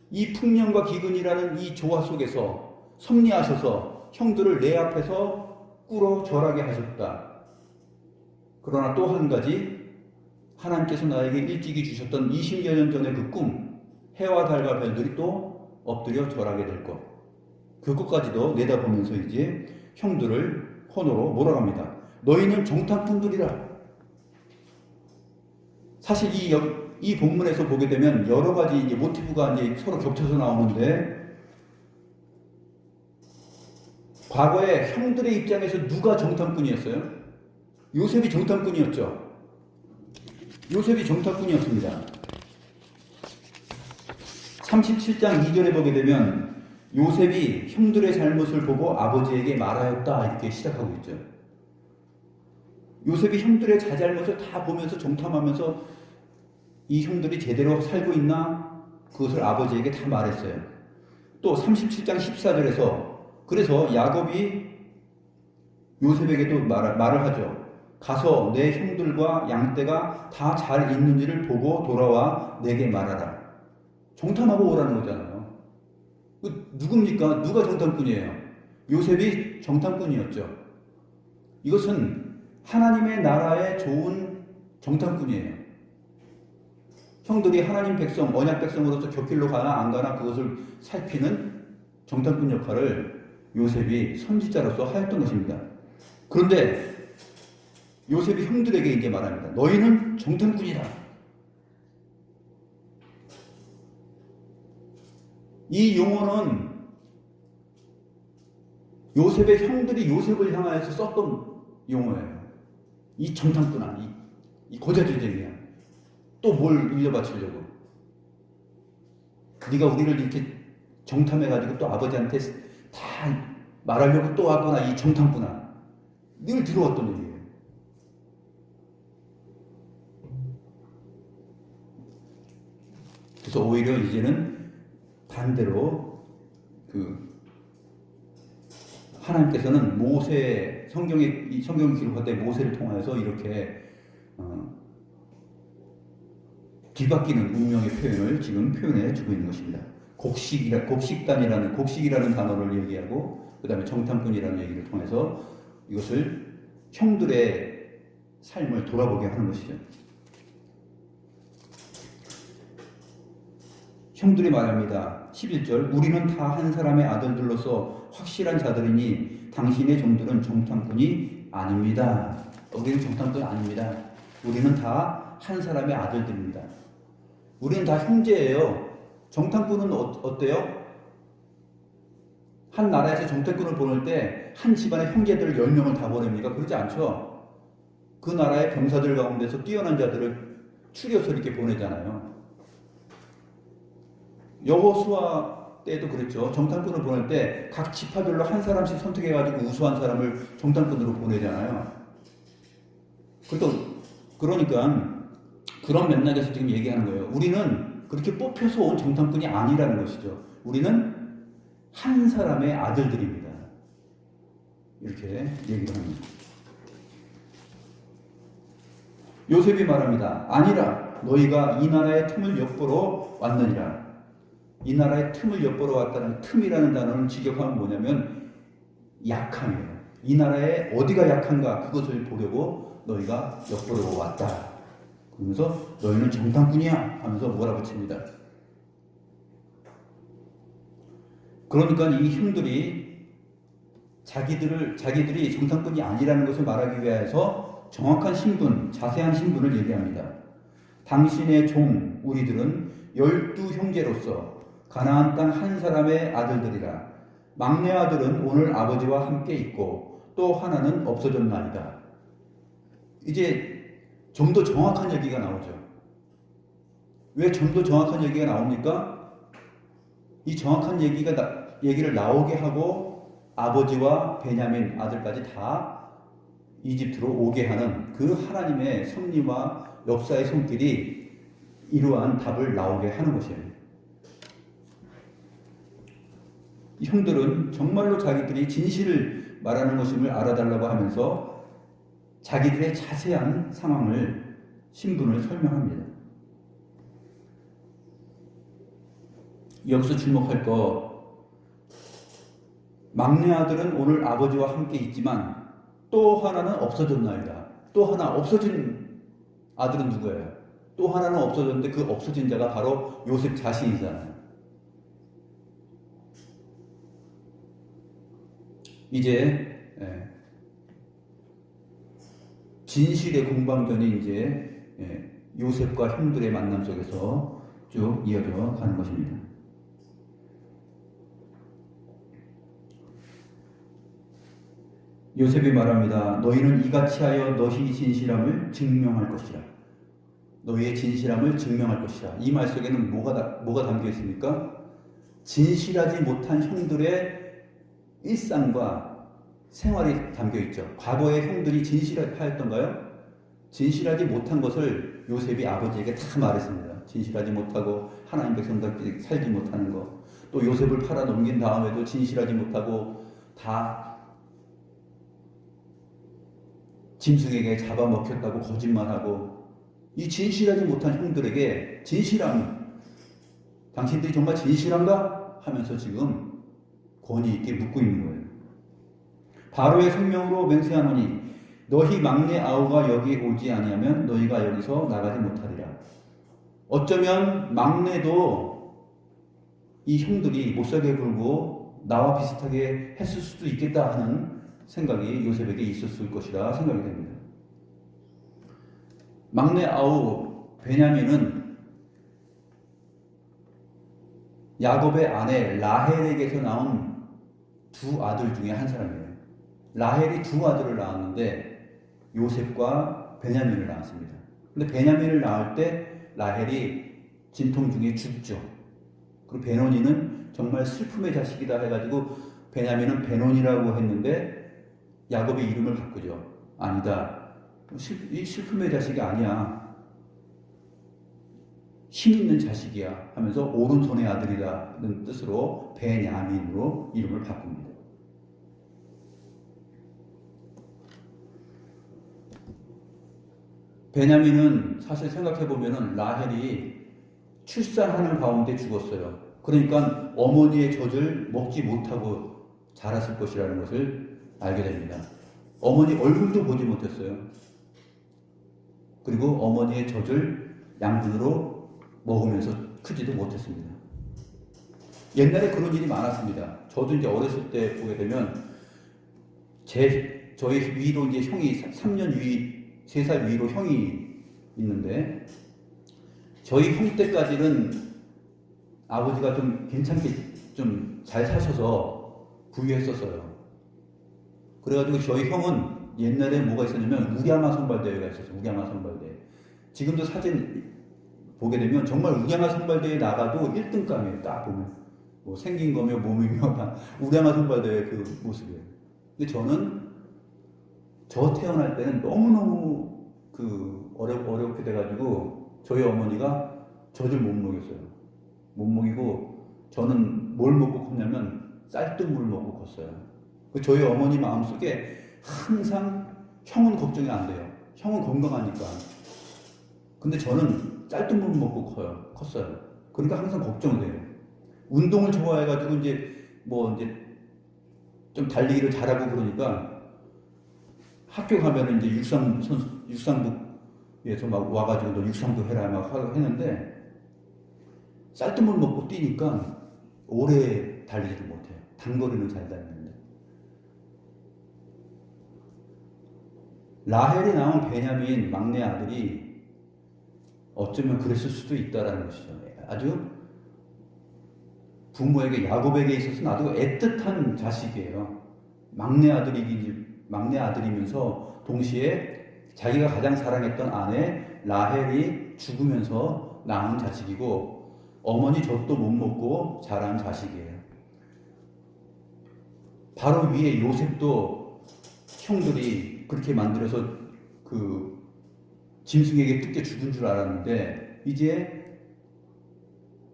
이 풍년과 기근이라는 이 조화 속에서 섭리하셔서 형들을 내 앞에서 꿇어 절하게 하셨다. 그러나 또 한 가지, 하나님께서 나에게 일찍이 주셨던 20여 년 전의 그 꿈, 해와 달과 별들이 또 엎드려 절하게 될 것, 그것까지도 내다보면서 이제 형들을 코너로 몰아갑니다. 너희는 정탐꾼들이라. 사실 이 본문에서 보게 되면 여러 가지 이제 모티브가 이제 서로 겹쳐서 나오는데, 과거에 형들의 입장에서 누가 정탐꾼이었어요? 요셉이 정탐꾼이었죠. 요셉이 정탐꾼이었습니다. 37장 2절에 보게 되면 요셉이 형들의 잘못을 보고 아버지에게 말하였다 이렇게 시작하고 있죠. 요셉이 형들의 자잘못을 다 보면서 정탐하면서 이 형들이 제대로 살고 있나 그것을 아버지에게 다 말했어요. 또 37장 14절에서 그래서 야곱이 요셉에게도 말을 하죠. 가서 내 형들과 양떼가 다 잘 있는지를 보고 돌아와 내게 말하라. 정탐하고 오라는 거잖아요. 누굽니까? 누가 정탐꾼이에요? 요셉이 정탐꾼이었죠. 이것은 하나님의 나라에 좋은 정탐꾼이에요. 형들이 하나님 백성, 언약 백성으로서 곁길로 가나 안 가나 그것을 살피는 정탐꾼 역할을 요셉이 선지자로서 하였던 것입니다. 그런데 요셉이 형들에게 이제 말합니다. 너희는 정탐꾼이다. 이 용어는 요셉의 형들이 요셉을 향하여서 썼던 용어예요. 이 정탐꾼아, 이 고자질쟁이야. 또 뭘 일려바치려고? 네가 우리를 이렇게 정탐해가지고 또 아버지한테 다 말하려고 또 왔구나, 이 정탐꾼아. 늘 들어왔던 얘기예요. 그래서 오히려 이제는 반대로 하나님께서는 성경을 기록할 때 모세를 통하여서 이렇게 뒤바뀌는 운명의 표현을 지금 표현해 주고 있는 것입니다. 곡식이라는 단어를 얘기하고 그 다음에 정탐꾼이라는 얘기를 통해서 이것을 형들의 삶을 돌아보게 하는 것이죠. 형들이 말합니다. 11절 우리는 다 한 사람의 아들들로서 확실한 자들이니 당신의 종들은 정탐꾼이 아닙니다. 우리는 정탐꾼이 아닙니다. 우리는 다 한 사람의 아들들입니다. 우리는 다 형제예요. 정탐꾼은 어때요? 한 나라에서 정탐꾼을 보낼 때 한 집안의 형제들 10명을 다 보냅니까? 그러지 않죠. 그 나라의 병사들 가운데서 뛰어난 자들을 추려서 이렇게 보내잖아요. 여호수아 때도 그랬죠. 정탐꾼을 보낼 때 각 지파별로 한 사람씩 선택해가지고 우수한 사람을 정탐꾼으로 보내잖아요. 그러니까 그런 맥락에서 지금 얘기하는 거예요. 우리는 그렇게 뽑혀서 온 정탐꾼이 아니라는 것이죠. 우리는 한 사람의 아들들입니다. 이렇게 얘기를 합니다. 요셉이 말합니다. 아니라 너희가 이 나라의 틈을 엿보러 왔느니라. 이 나라의 틈을 엿보러 왔다는 틈이라는 단어는 직역하면 뭐냐면 약함이에요. 이 나라의 어디가 약한가 그것을 보려고 너희가 엿보러 왔다. 그러면서 너희는 정탐꾼이야 하면서 몰아붙입니다. 그러니까 이 형들이 자기들이 정탐꾼이 아니라는 것을 말하기 위해서 정확한 신분, 자세한 신분을 얘기합니다. 당신의 종 우리들은 12형제로서 가나안 땅 한 사람의 아들들이라. 막내 아들은 오늘 아버지와 함께 있고 또 하나는 없어졌나이다. 이제 좀 더 정확한 얘기가 나오죠. 왜 좀 더 정확한 얘기가 나옵니까? 이 정확한 얘기를 나오게 하고 아버지와 베냐민 아들까지 다 이집트로 오게 하는 그 하나님의 섭리와 역사의 손길이 이러한 답을 나오게 하는 것이에요. 이 형들은 정말로 자기들이 진실을 말하는 것임을 알아달라고 하면서 자기들의 자세한 상황을, 신분을 설명합니다. 여기서 주목할 거, 막내 아들은 오늘 아버지와 함께 있지만 또 하나는 없어졌나이다. 또 하나 없어진 아들은 누구예요? 또 하나는 없어졌는데 그 없어진 자가 바로 요셉 자신이잖아요. 이제 진실의 공방전이 이제 요셉과 형들의 만남 속에서 쭉 이어져 가는 것입니다. 요셉이 말합니다. 너희는 이같이 하여 너희 진실함을 증명할 것이라. 너희의 진실함을 증명할 것이라. 이 말 속에는 뭐가 담겨 있습니까? 진실하지 못한 형들의 일상과 생활이 담겨 있죠. 과거의 형들이 진실하였던가요? 진실하지 못한 것을 요셉이 아버지에게 다 말했습니다. 진실하지 못하고 하나님 백성답게 살지 못하는 것. 또 요셉을 팔아 넘긴 다음에도 진실하지 못하고 다 짐승에게 잡아먹혔다고 거짓말하고, 이 진실하지 못한 형들에게 진실함, 당신들이 정말 진실한가? 하면서 지금 권위 있게 묻고 있는 거예요. 바로의 생명으로 맹세하노니 너희 막내 아우가 여기 오지 아니하면 너희가 여기서 나가지 못하리라. 어쩌면 막내도 이 형들이 못살게 굴고 나와 비슷하게 했을 수도 있겠다 하는 생각이 요셉에게 있었을 것이라 생각이 됩니다. 막내 아우 베냐민은 야곱의 아내 라헬에게서 나온 두 아들 중에 한 사람이에요. 라헬이 두 아들을 낳았는데 요셉과 베냐민을 낳았습니다. 근데 베냐민을 낳을 때 라헬이 진통 중에 죽죠. 그리고 베노니는 정말 슬픔의 자식이다 해가지고 베냐민은 베논이라고 했는데 야곱의 이름을 바꾸죠. 아니다. 이 슬픔의 자식이 아니야. 힘 있는 자식이야 하면서 오른손의 아들이라는 뜻으로 베냐민으로 이름을 바꿉니다. 베냐민은 사실 생각해보면 라헬이 출산하는 가운데 죽었어요. 그러니까 어머니의 젖을 먹지 못하고 자랐을 것이라는 것을 알게 됩니다. 어머니 얼굴도 보지 못했어요. 그리고 어머니의 젖을 양분으로 먹으면서 크지도 못했습니다. 옛날에 그런 일이 많았습니다. 저도 이제 어렸을 때 보게 되면 저희 위로 이제 형이 3년 위, 3살 위로 형이 있는데 저희 형 때까지는 아버지가 좀 괜찮게 좀 잘 사셔서 부유했었어요. 그래가지고 저희 형은 옛날에 뭐가 있었냐면 우량아 선발대회가 있었어요. 우량아 선발대회. 지금도 사진 보게 되면 정말 우량아 선발대회에 나가도 1등감이에요. 딱 보면. 뭐 생긴 거며 몸이며 다 우량아 선발대회 그 모습이에요. 근데 저는 저 태어날 때는 너무너무 어렵게 돼가지고 저희 어머니가 젖을 못 먹였어요. 못 먹이고 저는 뭘 먹고 컸냐면 쌀뜨물 먹고 컸어요. 저희 어머니 마음속에 항상 형은 걱정이 안 돼요. 형은 건강하니까. 근데 저는 쌀뜨물 먹고 컸어요. 그러니까 항상 걱정돼요. 운동을 좋아해가지고 이제 좀 달리기를 잘하고 그러니까 학교 가면은 이제 육상부에서 막 와가지고 너 육상도 해라 막 했는데 쌀뜨물 먹고 뛰니까 오래 달리지를 못해요. 단거리는 잘 달리는데. 라헬이 낳은 베냐민 막내 아들이 어쩌면 그랬을 수도 있다라는 것이죠. 아주 부모에게 야곱에게 있어서는 아주 애틋한 자식이에요. 막내 아들이면서 동시에 자기가 가장 사랑했던 아내 라헬이 죽으면서 낳은 자식이고 어머니 젖도 못 먹고 자란 자식이에요. 바로 위에 요셉도 형들이 그렇게 만들어서 그 짐승에게 뜯겨 죽은 줄 알았는데 이제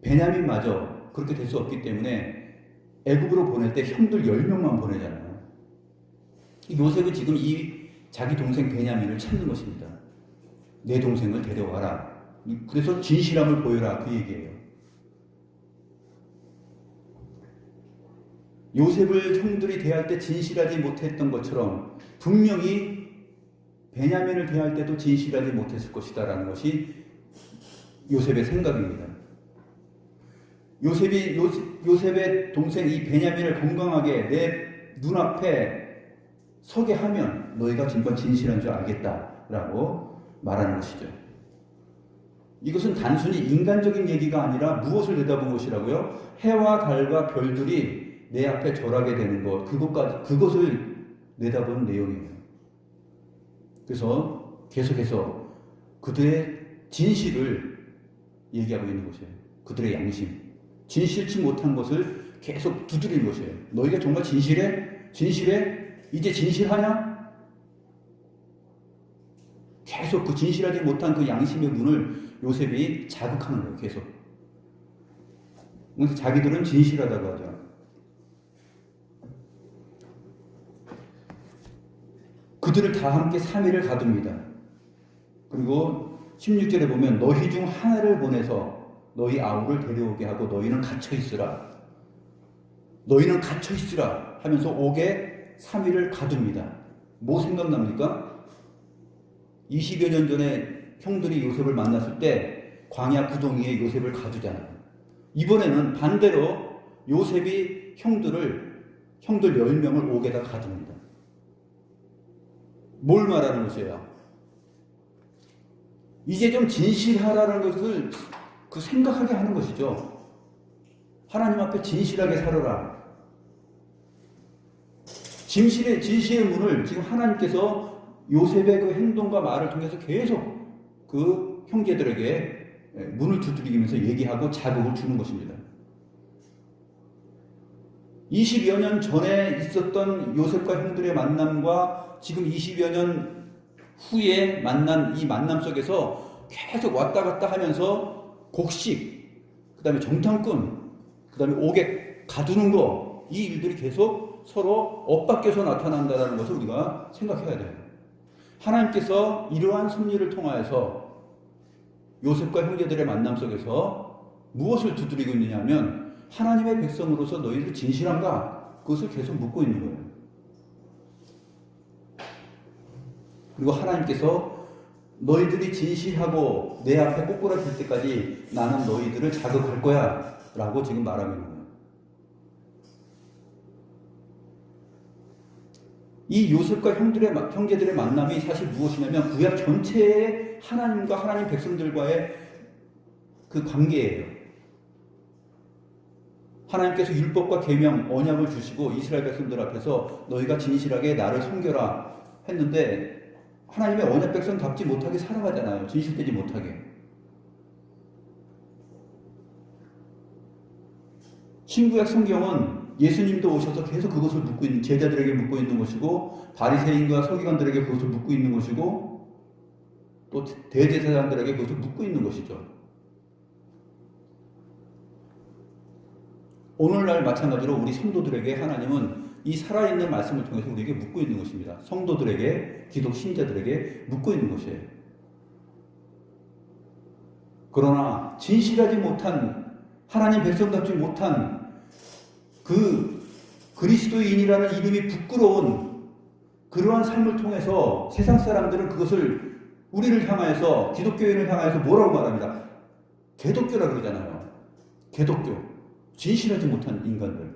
베냐민마저 그렇게 될 수 없기 때문에 애굽으로 보낼 때 형들 10명만 보내잖아요. 요셉은 지금 이 자기 동생 베냐민을 찾는 것입니다. 내 동생을 데려와라. 그래서 진실함을 보여라 그 얘기예요. 요셉을 형들이 대할 때 진실하지 못했던 것처럼 분명히 베냐민을 대할 때도 진실하지 못했을 것이다라는 것이 요셉의 생각입니다. 요셉의 동생 이 베냐민을 건강하게 내 눈앞에 서게 하면 너희가 정말 진실한 줄 알겠다라고 말하는 것이죠. 이것은 단순히 인간적인 얘기가 아니라 무엇을 내다본 것이라고요? 해와 달과 별들이 내 앞에 절하게 되는 것, 그것을 내다본 내용이에요. 그래서 계속해서 그들의 진실을 얘기하고 있는 것이에요. 그들의 양심. 진실치 못한 것을 계속 두드리는 것이에요. 너희가 정말 진실해? 진실해? 이제 진실하냐? 계속 그 진실하지 못한 그 양심의 문을 요셉이 자극하는 거예요. 계속. 그래서 자기들은 진실하다고 하죠. 그들을 다 함께 3일을 가둡니다. 그리고 16절에 보면 너희 중 하나를 보내서 너희 아우를 데려오게 하고 너희는 갇혀있으라. 너희는 갇혀있으라 하면서 옥에 3일을 가둡니다. 뭐 생각납니까? 20여 년 전에 형들이 요셉을 만났을 때 광야 구덩이에 요셉을 가두잖아요. 이번에는 반대로 요셉이 형들 10명을 옥에다 가둡니다. 뭘 말하는 것이에요? 이제 좀 진실하라는 것을 생각하게 하는 것이죠. 하나님 앞에 진실하게 살아라. 진실의 문을 지금 하나님께서 요셉의 그 행동과 말을 통해서 계속 그 형제들에게 문을 두드리면서 얘기하고 자극을 주는 것입니다. 20여 년 전에 있었던 요셉과 형들의 만남과 지금 20여 년 후에 만난 이 만남 속에서 계속 왔다 갔다 하면서 곡식, 그 다음에 정탐꾼, 그 다음에 옥에 가두는 거, 이 일들이 계속 서로 엇바뀌어서 나타난다는 것을 우리가 생각해야 돼요. 하나님께서 이러한 섭리를 통하여서 요셉과 형제들의 만남 속에서 무엇을 두드리고 있느냐 하면 하나님의 백성으로서 너희들 진실한가? 그것을 계속 묻고 있는 거예요. 그리고 하나님께서 너희들이 진실하고 내 앞에 꼬꾸라질 때까지 나는 너희들을 자극할 거야 라고 지금 말하고 있는 거예요. 이 요셉과 형제들의 만남이 사실 무엇이냐면 구약 전체의 하나님과 하나님 백성들과의 그 관계예요. 하나님께서 율법과 계명, 언약을 주시고 이스라엘 백성들 앞에서 너희가 진실하게 나를 섬겨라 했는데 하나님의 언약 백성답지 못하게 살아가잖아요. 진실되지 못하게. 신구약 성경은 예수님도 오셔서 계속 그것을 묻고 있는, 제자들에게 묻고 있는 것이고 바리새인과 서기관들에게 그것을 묻고 있는 것이고 또 대제사장들에게 그것을 묻고 있는 것이죠. 오늘날 마찬가지로 우리 성도들에게 하나님은 이 살아있는 말씀을 통해서 우리에게 묻고 있는 것입니다. 성도들에게, 기독 신자들에게 묻고 있는 것이에요. 그러나 진실하지 못한, 하나님 백성답지 못한 그 그리스도인이라는 이름이 부끄러운 그러한 삶을 통해서 세상 사람들은 그것을 우리를 향하여서, 기독교인을 향하여서 뭐라고 말합니다. 개독교라 그러잖아요. 개독교. 진실하지 못한 인간들.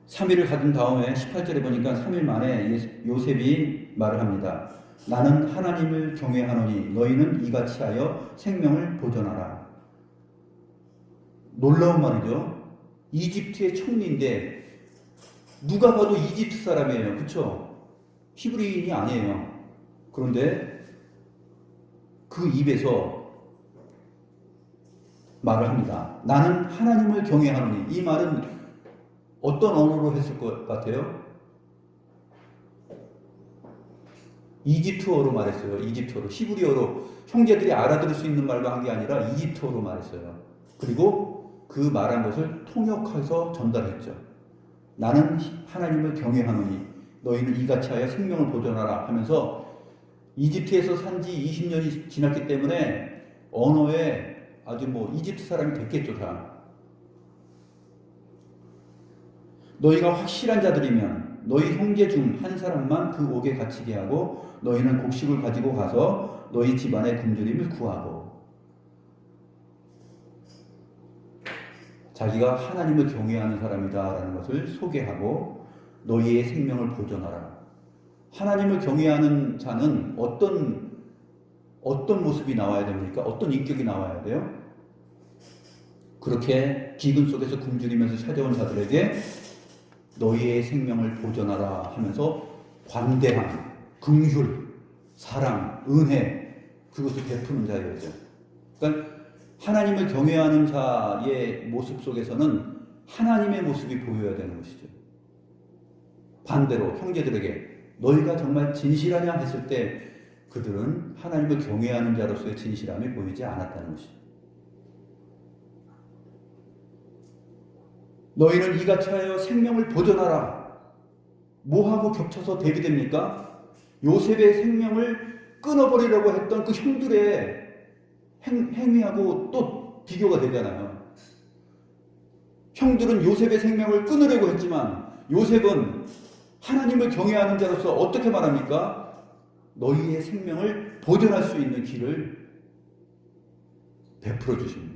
(3일을) 가진 다음에 18절에 보니까 3일 만에 요셉이 말을 합니다. 나는 하나님을 경외하노니 너희는 이같이 하여 생명을 보존하라. 놀라운 말이죠. 이집트의 총리인데 누가 봐도 이집트 사람이에요. 그렇죠? 히브리인이 아니에요. 그런데 그 입에서 말을 합니다. 나는 하나님을 경외하노니. 이 말은 어떤 언어로 했을 것 같아요? 이집트어로 말했어요. 이집트어로. 히브리어로. 형제들이 알아들을 수 있는 말로 한 게 아니라 이집트어로 말했어요. 그리고 그 말한 것을 통역해서 전달했죠. 나는 하나님을 경외하노니 너희는 이같이 하여 생명을 보존하라 하면서 이집트에서 산 지 20년이 지났기 때문에 언어에 아주 이집트 사람이 됐겠죠. 다. 너희가 확실한 자들이면 너희 형제 중 한 사람만 그 옥에 갇히게 하고 너희는 곡식을 가지고 가서 너희 집안의 굶주림을 구하고. 자기가 하나님을 경외하는 사람이다라는 것을 소개하고 너희의 생명을 보존하라. 하나님을 경외하는 자는 어떤 모습이 나와야 됩니까? 어떤 인격이 나와야 돼요? 그렇게 기근 속에서 굶주리면서 찾아온 자들에게 너희의 생명을 보존하라 하면서 관대함, 긍휼, 사랑, 은혜 그것을 베푸는 자여야죠. 그러니까 하나님을 경외하는 자의 모습 속에서는 하나님의 모습이 보여야 되는 것이죠. 반대로 형제들에게 너희가 정말 진실하냐 했을 때 그들은 하나님을 경외하는 자로서의 진실함이 보이지 않았다는 것이죠. 너희는 이같이 하여 생명을 보존하라. 뭐하고 겹쳐서 대비됩니까? 요셉의 생명을 끊어버리려고 했던 그 형들의 행위하고 또 비교가 되잖아요. 형들은 요셉의 생명을 끊으려고 했지만 요셉은 하나님을 경외하는 자로서 어떻게 말합니까? 너희의 생명을 보존할 수 있는 길을 베풀어 주십니다.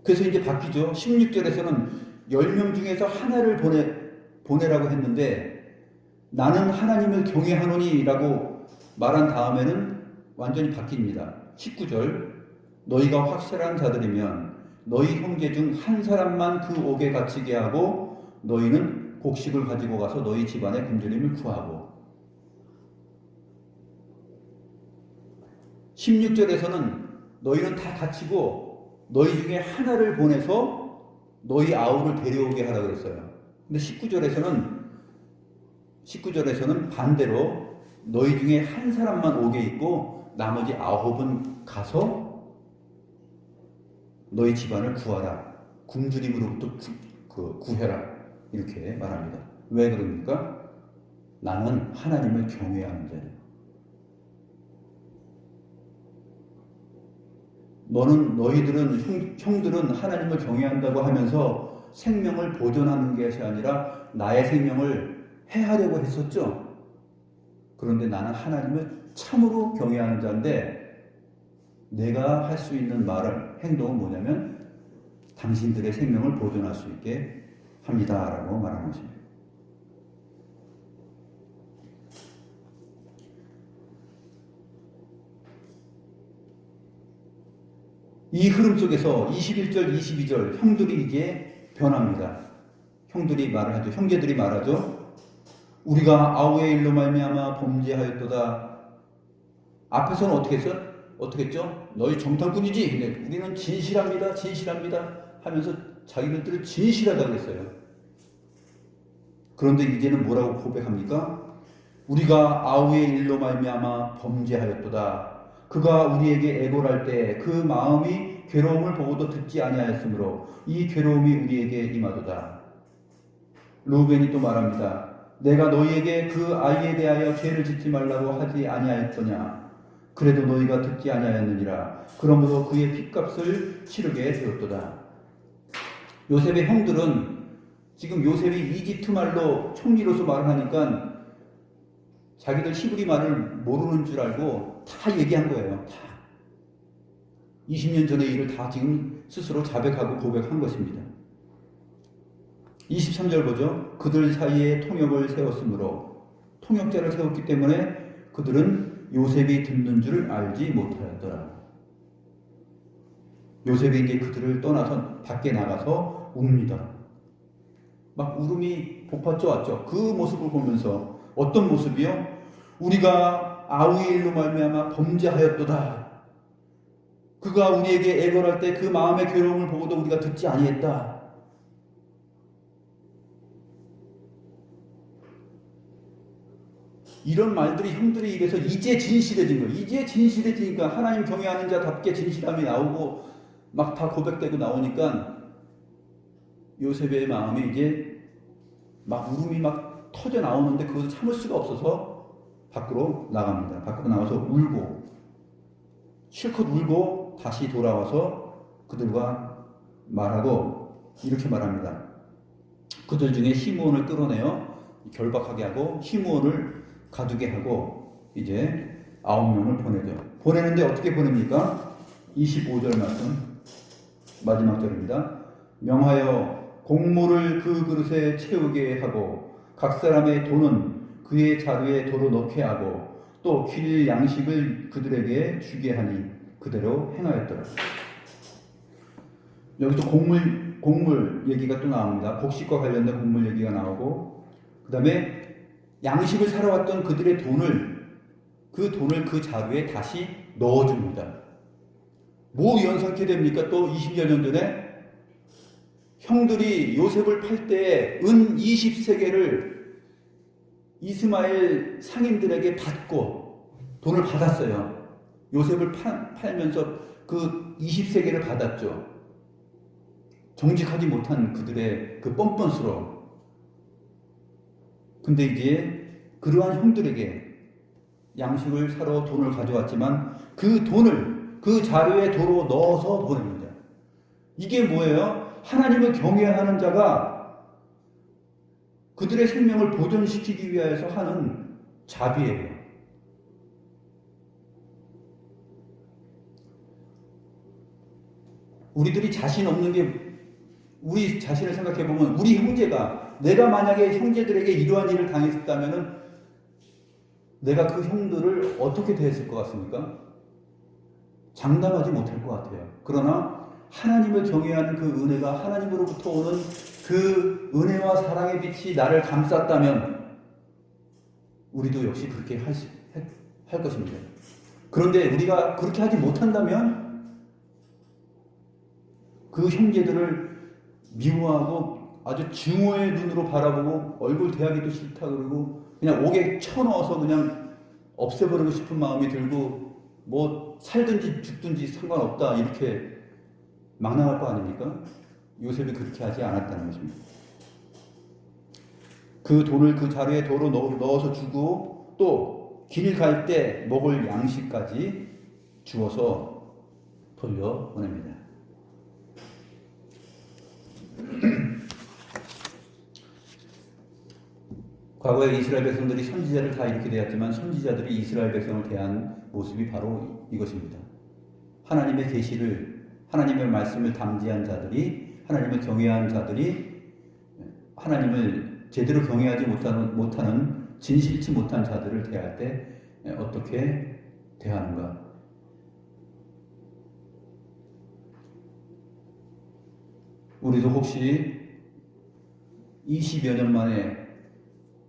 그래서 이제 바뀌죠. 16절에서는 10명 중에서 하나를 보내라고 했는데 나는 하나님을 경외하노니 라고 말한 다음에는 완전히 바뀝니다. 19절 너희가 확실한 자들이면 너희 형제 중 한 사람만 그 옥에 갇히게 하고 너희는 곡식을 가지고 가서 너희 집안의 굶주림을 구하고. 16절에서는 너희는 다 갇히고 너희 중에 하나를 보내서 너희 아우를 데려오게 하라 그랬어요. 근데 19절에서는 반대로 너희 중에 한 사람만 옥에 있고 나머지 9은 가서 너희 집안을 구하라. 굶주림으로부터 구해라. 이렇게 말합니다. 왜 그럽니까? 나는 하나님을 경외하는 자예요. 형들은 하나님을 경외한다고 하면서 생명을 보존하는 것이 아니라 나의 생명을 해하려고 했었죠. 그런데 나는 하나님을 참으로 경외하는 자인데 내가 할 수 있는 행동은 뭐냐면 당신들의 생명을 보존할 수 있게 합니다라고 말하는 것입니다. 이 흐름 속에서 21절, 22절 형들이 이제 변합니다. 형제들이 말하죠. 우리가 아우의 일로 말미암아 범죄하였도다. 앞에서는 어떻게 했죠? 너희 정탐꾼이지? 근데 우리는 진실합니다 하면서 자기들을 진실하다고 했어요. 그런데 이제는 뭐라고 고백합니까? 우리가 아우의 일로 말미암아 범죄하였도다. 그가 우리에게 애걸할 때 그 마음이 괴로움을 보고도 듣지 아니하였으므로 이 괴로움이 우리에게 임하도다. 루벤이 또 말합니다. 내가 너희에게 그 아이에 대하여 죄를 짓지 말라고 하지 아니하였더냐. 그래도 너희가 듣지 아니하였느니라. 그러므로 그의 핏값을 치르게 되었도다. 요셉의 형들은 지금 요셉이 이집트 말로 총리로서 말을 하니까 자기들 히브리 말을 모르는 줄 알고 다 얘기한 거예요. 다. 20년 전의 일을 다 지금 스스로 자백하고 고백한 것입니다. 23절 보죠. 그들 사이에 통역을 세웠으므로 통역자를 세웠기 때문에 그들은 요셉이 듣는 줄 알지 못하였더라. 요셉이 이제 그들을 떠나서 밖에 나가서 웁니다. 막 울음이 복받쳐 왔죠. 그 모습을 보면서 어떤 모습이요? 우리가 아우의 일로 말미암아 범죄하였도다. 그가 우리에게 애걸할 때 그 마음의 괴로움을 보고도 우리가 듣지 아니했다. 이런 말들이 형들의 입에서 이제 진실해진 거예요. 이제 진실해지니까 하나님 경외하는 자답게 진실함이 나오고 막 다 고백되고 나오니까 요셉의 마음이 이제 막 울음이 막 터져 나오는데 그것을 참을 수가 없어서 밖으로 나갑니다. 밖으로 나가서 울고 실컷 울고 다시 돌아와서 그들과 말하고 이렇게 말합니다. 그들 중에 시므온을 끌어내어 결박하게 하고 시므온을 가두게 하고 이제 9명을 보내죠. 보내는데 어떻게 보냅니까? 25절 말씀 마지막 절입니다. 명하여 곡물을 그 그릇에 채우게 하고 각 사람의 돈은 그의 자루에 도로 넣게 하고 또 길 양식을 그들에게 주게 하니 그대로 행하였더라. 여기서 곡물 얘기가 또 나옵니다. 곡식과 관련된 곡물 얘기가 나오고 그 다음에 양식을 사러 왔던 그들의 돈을 그 자루에 다시 넣어줍니다. 뭐 연상케 됩니까? 또 20여 년 전에 형들이 요셉을 팔 때 은 20세겔을 이스마엘 상인들에게 받고 돈을 받았어요. 요셉을 팔면서 그 20세겔을 받았죠. 정직하지 못한 그들의 그 뻔뻔스러움. 근데 이제 그러한 형들에게 양식을 사러 돈을 가져왔지만 그 돈을 그 자루에 도로 넣어서 보냅니다. 이게 뭐예요? 하나님을 경외하는 자가 그들의 생명을 보존시키기 위해서 하는 자비예요. 우리들이 자신 없는 게 우리 자신을 생각해 보면 우리 형제가 내가 만약에 형제들에게 이러한 일을 당했다면은 내가 그 형들을 어떻게 대했을 것 같습니까? 장담하지 못할 것 같아요. 그러나 하나님을 경외하는 그 은혜가 하나님으로부터 오는 그 은혜와 사랑의 빛이 나를 감쌌다면 우리도 역시 그렇게 할 것입니다. 그런데 우리가 그렇게 하지 못한다면 그 형제들을 미워하고 아주 증오의 눈으로 바라보고 얼굴 대하기도 싫다 그러고 그냥 옥에 쳐넣어서 그냥 없애버리고 싶은 마음이 들고 뭐 살든지 죽든지 상관없다 이렇게 막 나갈 거 아닙니까? 요셉이 그렇게 하지 않았다는 것입니다. 그 돈을 그 자루에 도로 넣어서 주고 또 길 갈 때 먹을 양식까지 주어서 돌려보냅니다. 과거에 이스라엘 백성들이 선지자를 다 이렇게 대했지만 선지자들이 이스라엘 백성을 대한 모습이 바로 이것입니다. 하나님의 계시를, 하나님의 말씀을 담지한 자들이, 하나님을 경외한 자들이 하나님을 제대로 경외하지 못하는 진실치 못한 자들을 대할 때 어떻게 대하는가? 우리도 혹시 20여 년 만에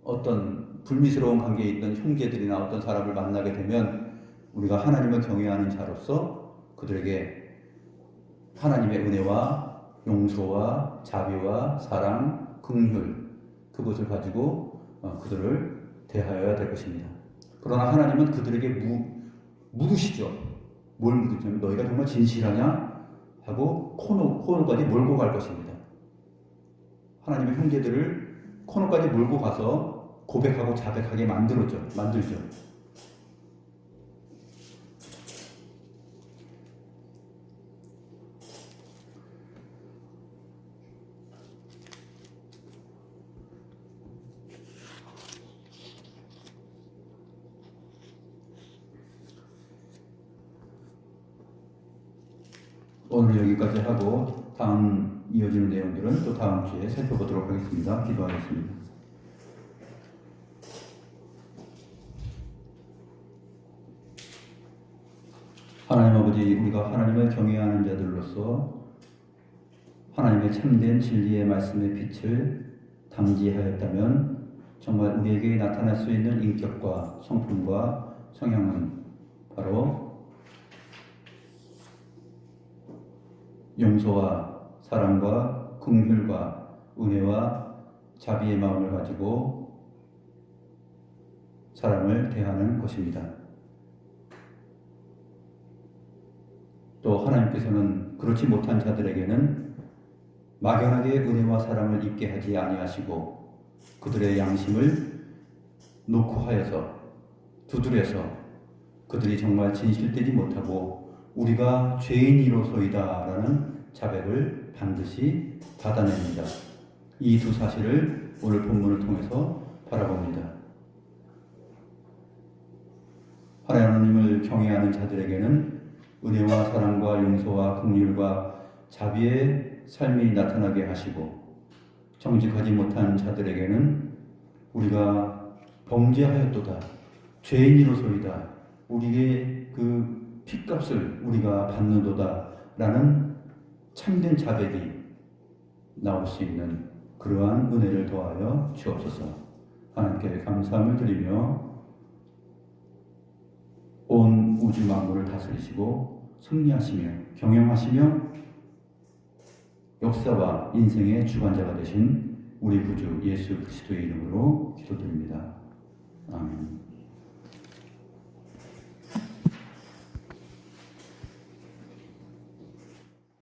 어떤 불미스러운 관계에 있던 형제들이나 어떤 사람을 만나게 되면 우리가 하나님을 경외하는 자로서 그들에게 하나님의 은혜와 용서와 자비와 사랑, 긍휼 그것을 가지고 그들을 대하여야 될 것입니다. 그러나 하나님은 그들에게 물으시죠. 뭘 물으시냐면 너희가 정말 진실하냐? 하고 코너까지 몰고 갈 것입니다. 하나님의 형제들을 코너까지 몰고 가서 고백하고 자백하게 만들죠. 오늘 여기까지 하고 다음 이어지는 내용들은 또 다음 주에 살펴보도록 하겠습니다. 기도하겠습니다. 하나님 아버지, 우리가 하나님을 경외하는 자들로서 하나님의 참된 진리의 말씀의 빛을 담지하였다면 정말 우리에게 나타날 수 있는 인격과 성품과 성향은 바로 용서와 사랑과 긍휼과 은혜와 자비의 마음을 가지고 사람을 대하는 것입니다. 또 하나님께서는 그렇지 못한 자들에게는 막연하게 은혜와 사랑을 입게 하지 아니하시고 그들의 양심을 노크하여서 두드려서 그들이 정말 진실되지 못하고 우리가 죄인이로소이다라는 자백을 반드시 받아냅니다. 이 두 사실을 오늘 본문을 통해서 바라봅니다. 하나님을 경외하는 자들에게는 은혜와 사랑과 용서와 긍휼과 자비의 삶이 나타나게 하시고 정직하지 못한 자들에게는 우리가 범죄하였도다, 죄인이로소이다, 우리의 그 핏값을 우리가 받는도다 라는 참된 자백이 나올 수 있는 그러한 은혜를 더하여 주옵소서. 하나님께 감사함을 드리며 온 우주 만물을 다스리시고 승리하시며 경영하시며 역사와 인생의 주관자가 되신 우리 구주 예수 그리스도의 이름으로 기도드립니다. 아멘.